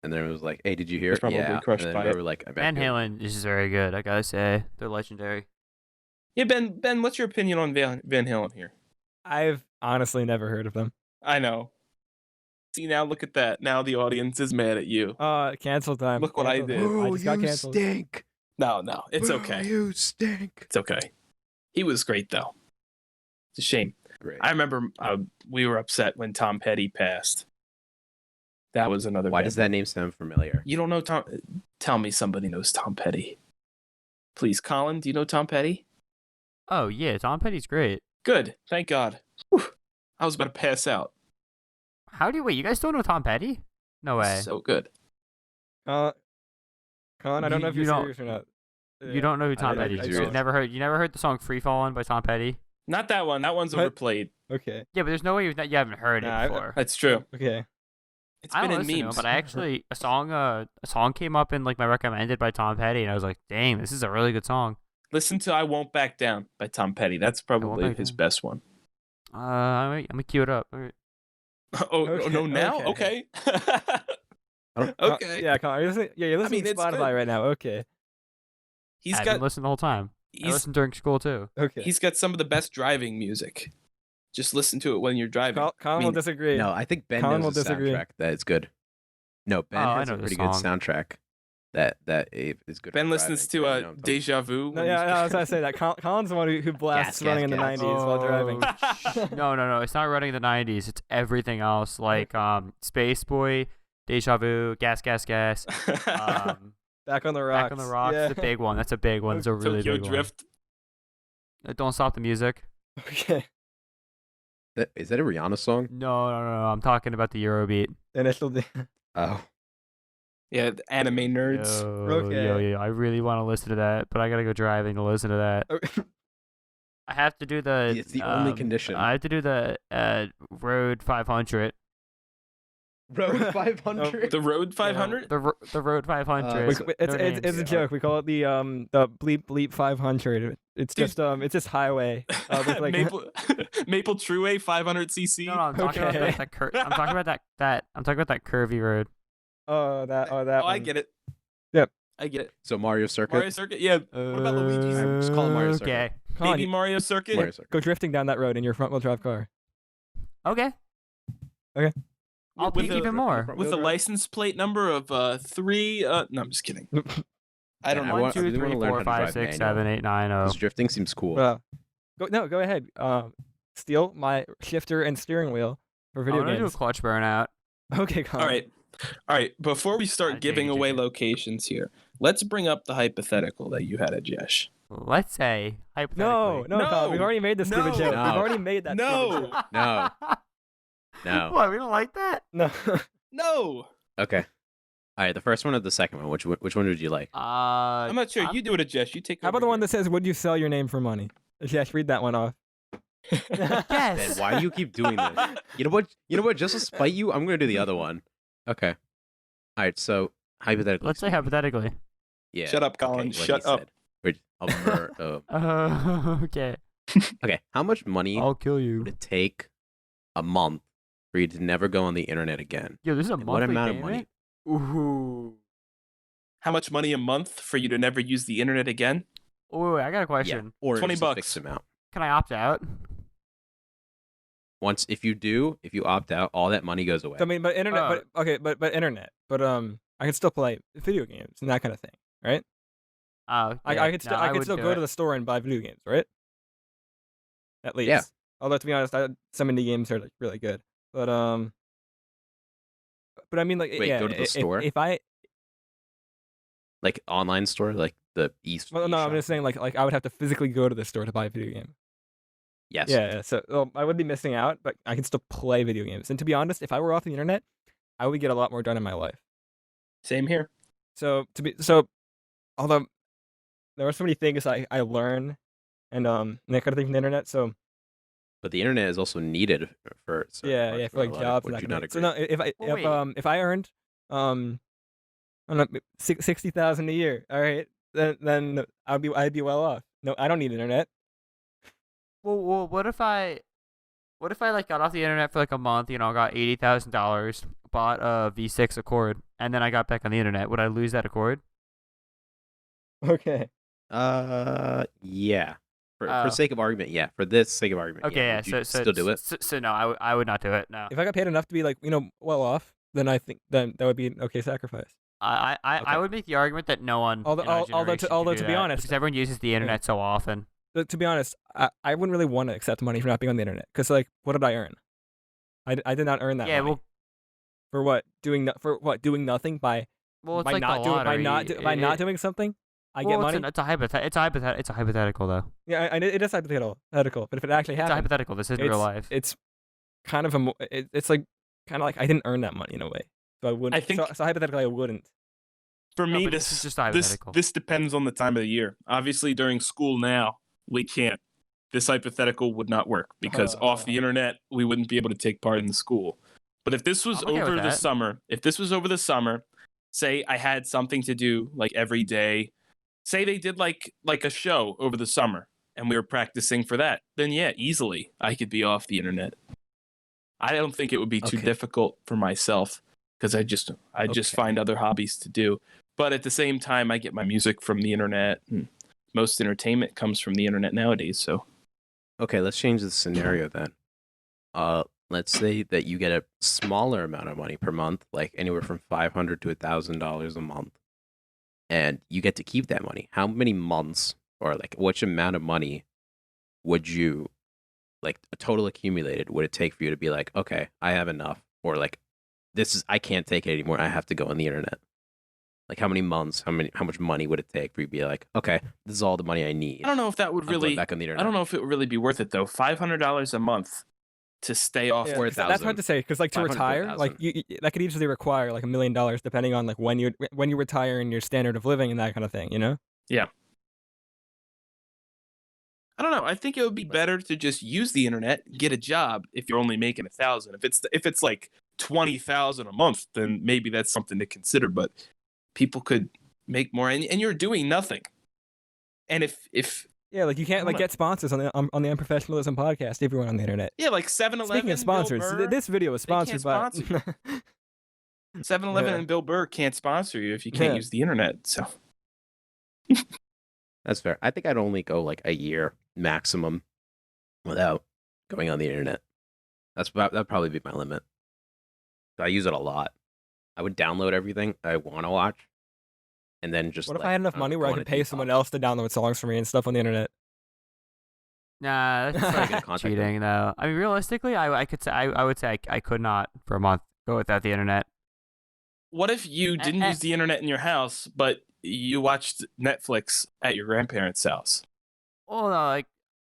and then it was like, "Hey, did you hear He's it?" probably Yeah. crushed and by then it. we were like, Van Halen is very good. I gotta say, they're legendary. Yeah, Ben, what's your opinion on Van Halen here? I've honestly never heard of them. I know. See, now look at that. Now the audience is mad at you. Cancel time. Look what I Cancel. did. I just got canceled. stink. No, it's okay. You stink. It's okay. He was great though. It's a shame. Great. I remember we were upset when Tom Petty passed. That was another. Why bad does that name sound familiar? You don't know Tom? Tell me somebody knows Tom Petty. Please, Colin, do you know Tom Petty? Oh yeah, Tom Petty's great. Good, thank God. Whew. I was about to pass out. How do you wait? You guys don't know Tom Petty? No way. So good. Colin, I don't know if You you're don't- serious or not. You don't know who Tom don't Petty think is. he's You've never heard the song "Free Fallin'" by Tom Petty? Not that one. That one's What? overplayed. Okay. Yeah, but there's no way you haven't heard Nah, it before. That's true. Okay. It's I been don't in listen to him, memes. but I actually a song came up in like my recommended by Tom Petty, and I was like, dang, this is a really good song. Listen to "I Won't Back Down" by Tom Petty. That's probably Back his Down. best one. I'm gonna cue it up. All right. Oh Okay, no! Now, okay. Okay. Yeah, Colin, you're listening to mean, it's Spotify good. right now. Okay. He's I've got been listening the whole time. I he's listened during school too. Okay. he's got some of the best driving music. Just listen to it when you're driving. Colin I will mean, disagree. No, I think Ben Colin knows will the disagree. soundtrack that is good. No, Ben Oh, I has know a the pretty good song. soundtrack that is good. Ben for listens driving. to Yeah, you know what I'm talking Deja Vu. No, when yeah, he's- I was gonna say that. Colin's the one who blasts Gas, running in the gas. 90s while driving. No, it's not running the 90s. It's everything else like Space Boy, Deja Vu, Gas, Back on the Rocks. Back on the Rocks. Yeah. The big one. That's a big one. It's a really Tokyo big Drift. one. Don't stop the music. Okay. Is that a Rihanna song? No. I'm talking about the Eurobeat. Initial D. Oh, Yeah, the anime nerds. Okay. I really want to listen to that, but I gotta go driving to listen to that. I have to do the. It's the only condition. I have to do the Road 500. Road 500. The Road 500. The Road 500. It's a joke. We call it the bleep bleep 500. It's just highway. With like Maple Trueway 500cc. No, I'm talking about Okay. I'm talking about that. I'm talking about that curvy road. that Oh, one. I get it. Yep. I get it. So Mario Circuit. Mario Circuit. Yeah. What about Luigi's? Just call it Mario Circuit. Okay. Come on, Baby Mario Circuit. Mario Circuit. go drifting down that road in your front wheel drive car. Okay. Okay. I'll With peek a- even more. With a license plate number of 3. No, I'm just kidding. I don't Yeah, know. I 1, 2, really 3, wanna learn 4, how to 5, drive 6, manual. 7, 8, 9, 0. This drifting seems cool. Go ahead. Steal my shifter and steering wheel for video I'm gonna do a games. clutch burnout. Okay, Colin. All right. Before we start I giving changed away it. locations here, let's bring up the hypothetical that you had, Ajesh. Let's say No, hypothetically. no, Colin. We've No. already made the stupid No. joke. No. We've already made that. No. Stupid joke. No. No. What? We don't like that? No. No. Okay. All right. The first one or the second one? Which one would you like? I'm not sure. You do it, Ajesh. You take. How about over the one here. that says, "Would you sell your name for money?" Yes, read that one off. Ben, Yes. why do you keep doing this? You know what? Just to spite you, I'm gonna do the other one. Okay. All right. So hypothetically. Let's say hypothetically. Yeah. Shut up, Colin. what Shut he up. said. Okay. Okay. How much money I'll kill you. would it take a month for you to never go on the internet again? Yo, this is a And monthly what amount of payment? money? Ooh. How much money a month for you to never use the internet again? Oh, wait, I got a Yeah. question. Or 20 just a bucks. fixed amount. Can I opt out? If you opt out, all that money goes away. I mean, but internet. But internet. But I can still play video games and that kind of thing, right? Oh, I could still go to the store and buy video games, right? At least. Yeah. Although to be honest, some indie games are like really good. But I mean, like, Wait, yeah. go to the store? If I Like online store, like the East. well, no, I'm eShop. just saying like I would have to physically go to the store to buy a video game. Yes. Yeah. So I would be missing out, but I can still play video games. And to be honest, if I were off the internet, I would get a lot more done in my life. Same here. So although there are so many things I learn and that kind of thing from the internet. So But the internet is also needed for certain yeah, parts for like of our life. jobs Would and you that not kind of agree? thing. So no, Well, if I earned I don't know, 60,000 a year, all right, then I'd be well off. No, I don't need internet. Well, what if I like got off the internet for like a month? You know, got $80,000, bought a V6 Accord, and then I got back on the internet. Would I lose that Accord? Okay. Yeah. For Oh. sake of argument, yeah. For this sake of argument, Okay, yeah. Would you So still do it? So no, I would not do it. No. If I got paid enough to be like well off, then I think then that would be an okay sacrifice. I Okay. would make the argument that no one. Although- in our although to- generation although could to do be that, honest- because everyone uses the internet so often. But to be honest, I wouldn't really want to accept money for not being on the internet because like what did I earn? I did not earn that Yeah, money. well, For what? Doing nothing by it's by like not the doing lottery. by not doing something. I get money. It's a hypothetical though. Yeah, it is hypothetical. But if it actually It's a happened, hypothetical. This isn't real life. it's kind of it's like kind of like I didn't earn that money in a way, so I wouldn't. I think- so hypothetically I wouldn't. For No, me, but this this is just this hypothetical. this depends on the time of the year. Obviously, during school now, we can't. This hypothetical would not work because off the internet, we wouldn't be able to take part in the school. But if this was I'm okay with over the that. summer, say I had something to do like every day, say they did like a show over the summer and we were practicing for that, then yeah, easily I could be off the internet. I don't think it would be too Okay. difficult for myself because I just Okay. find other hobbies to do. But at the same time, I get my music from the internet. And most entertainment comes from the internet nowadays. So Okay, let's change the scenario then. Let's say that you get a smaller amount of money per month, like anywhere from $500 to $1,000 a month, and you get to keep that money. How many months, or like which amount of money, would you, like a total accumulated, would it take for you to be like, okay, I have enough, or like, I can't take it anymore. I have to go on the internet. Like how many months, how much money would it take for you to be like, okay, this is all the money I need. I don't know if that would I'm going really. back on the internet. I don't know if it would really be worth it though. $500 a month. to stay off. Yeah, 4,000. that's hard to say because, like, to 500 to retire, 1,000. like, that could easily require like $1 million, depending on like when you retire and your standard of living and that kind of thing. You know? I don't know. I think it would be better to just use the internet, get a job if you're only making 1,000. If it's like 20,000 a month, then maybe that's something to consider. But people could make more, and you're doing nothing. And if Yeah, like you can't like Come on. get sponsors on the Unprofessionalism podcast. Everyone on the internet. yeah, like 7-Eleven. Speaking of sponsors, Bill Burr, this video is they can't sponsored by. 7-Eleven Yeah. and Bill Burr can't sponsor you if you can't Yeah. use the internet. So That's fair. I think I'd only go like a year maximum without going on the internet. That'd probably be my limit. I use it a lot. I would download everything I want to watch, and then just. What if like, I had enough don't know, money go where I on could a pay someone detox. else to download songs for me and stuff on the internet? Nah, that's Probably gonna like contact them. cheating though. I mean, realistically, I could say I would say I could not for a month go without the internet. what if you didn't use the internet in your house, but you watched Netflix at your grandparents' house? Well, no, like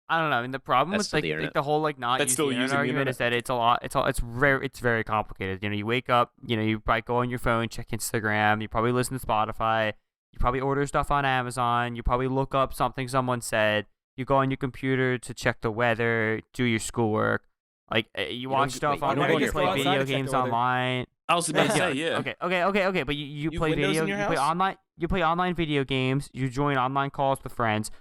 I don't know. I mean, the problem That's with still like, the like internet. the whole like not That's using still the internet using the argument is that it's a lot. It's very complicated. You know, you wake up. You know, you probably go on your phone, check Instagram. You probably listen to Spotify. You probably order stuff on Amazon. You probably look up something someone said. You go on your computer to check the weather, do your schoolwork. Like you don't watch g- stuff wait, you on don't there. go on You your play phone? video Outside to check the games weather. online. I was about to say, yeah. Okay. But you You have play Windows video. in your You play house? online. You play online video games. You join online calls with friends.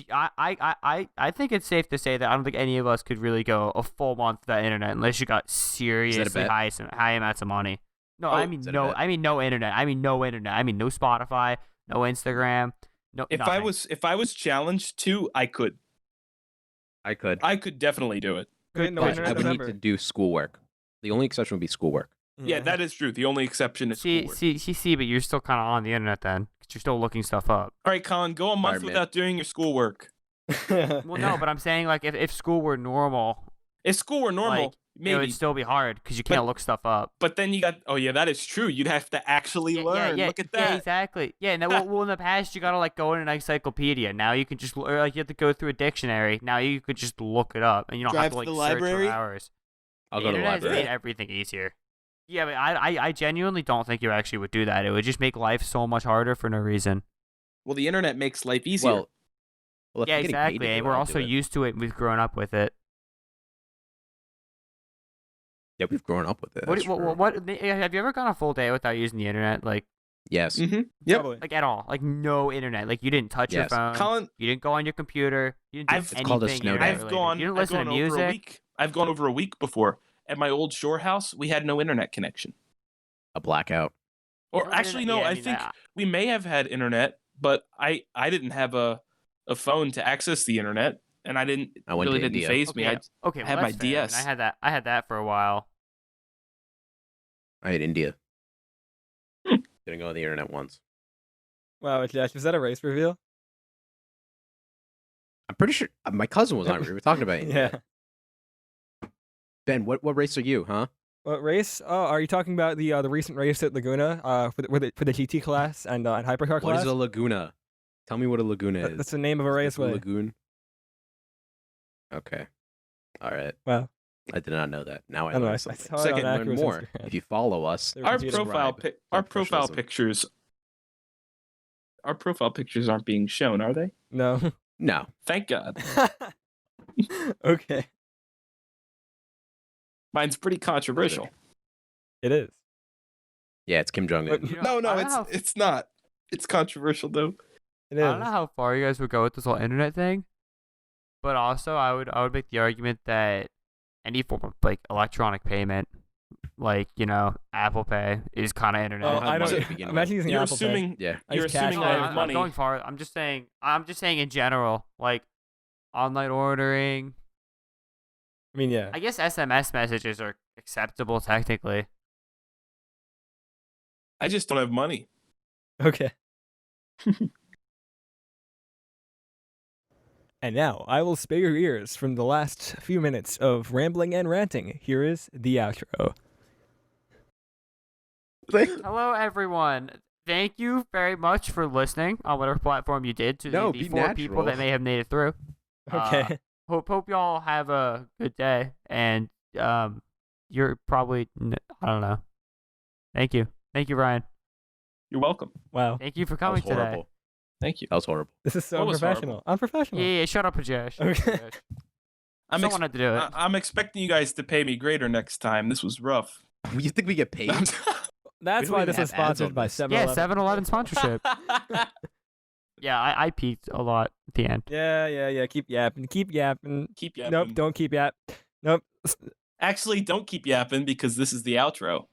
I think it's safe to say that I don't think any of us could really go a full month without internet unless you got seriously bet? high amounts of money. No, Oh, I mean is that a no. bet? I mean no internet. I mean no internet. I mean no Spotify, no Instagram, no. If I was challenged to, I could I could. definitely do it. Okay, no but internet I would need November. to do schoolwork. The only exception would be schoolwork. Yeah, that is true. The only exception is schoolwork. See, but you're still kind of on the internet then, 'cause you're still looking stuff up. All right, Colin, go a month Environment. without doing your schoolwork. Well, no, but I'm saying like if school were normal, If school were normal, like, it maybe. would still be hard because you can't But- look stuff up. But then you got. Oh yeah, that is true. You'd have to actually learn. Look at that. Yeah, exactly. Yeah, no, well, in the past, you gotta like go in an encyclopedia. Now you can just, or like you have to go through a dictionary. Now you could just look it up, and you don't Drive have to to like the search library? for hours. I'll The go to the internet has library. made everything easier. Yeah, but I genuinely don't think you actually would do that. It would just make life so much harder for no reason. Well, the internet makes life easier. Well, if Yeah, I'm getting paid to exactly. do And it, we're I'll also do it. used to it. We've grown up with it. Yeah, we've grown up with it. What, that's what, true. what, what, have you ever gone a full day without using the internet? Like Yes. Mm-hmm. Yep. Probably. like at all? Like no internet. Like you didn't touch your Yes. phone. Colin, You didn't go on your computer. You didn't do It's anything called a snow day. internet I've related. gone. You didn't I've listen to gone over a music. week. I've gone over a week before. At my old shore house, we had no internet connection. A blackout. Or Well, actually, no. yeah, I mean, think we may have had internet, but I didn't have a phone to access the internet, and I didn't. I went really to didn't India. phase me. Okay, okay, I well, had my that's fair. I mean, DS. I had that for a while. I had India. Didn't go on the internet once. Wow, Josh, was that a race reveal? I'm pretty sure my cousin was on. We were talking about India. Yeah. Ben, what race are you, huh? What race? Oh, are you talking about the recent race at Laguna for the GT class and hypercar What class? is a Laguna? Tell me what a Laguna is. That's the name of a Is it raceway. Lagoon. Okay. All right. Wow. I did not know that. Now I I know, learned I something. saw it on Second, learn Acura's more. Instagram. If you follow us, They were Our confused. subscribe our to profile Unprofessionalism. pictures. Our profile pictures aren't being shown, are they? No. No. Thank God. Okay. Mine's pretty controversial. It is. Yeah, it's Kim Jong Un. But- You know, No, I don't it's know how- it's not. It's controversial though. It I is. don't know how far you guys would go with this whole internet thing, but also I would make the argument that any form of like electronic payment, like Apple Pay, is kind of internet. Oh, have I money don't. to begin Imagine with. using You're Apple Pay. assuming. Yeah. I You're use cash assuming Pay. I I'm have money. I'm going far. I'm just saying in general, like online ordering. I mean, yeah. I guess SMS messages are acceptable technically. I just don't have money. Okay. And now I will spare your ears from the last few minutes of rambling and ranting. Here is the outro. Hello, everyone. Thank you very much for listening on whatever platform you did to No, the be 4 people natural. that may have made it through. Okay. Hope y'all have a good day, and you're probably I don't know. Thank you, Ryan. You're welcome. Wow. Thank you for That was coming today. horrible. Thank you. That was horrible. This is so What was unprofessional. Unprofessional. Yeah, shut up, Ajesh. Okay. Someone had to do it. I'm expecting you guys to pay me greater next time. This was rough. You think we get paid? That's We don't why even this is have ads sponsored on by this. 7-Eleven. Yeah, 7-Eleven sponsorship. Yeah, I peaked a lot at the end. Yeah. Keep yapping. Keep yapping. Keep yapping. Nope, don't keep yap. Nope. Actually, don't keep yapping because this is the outro.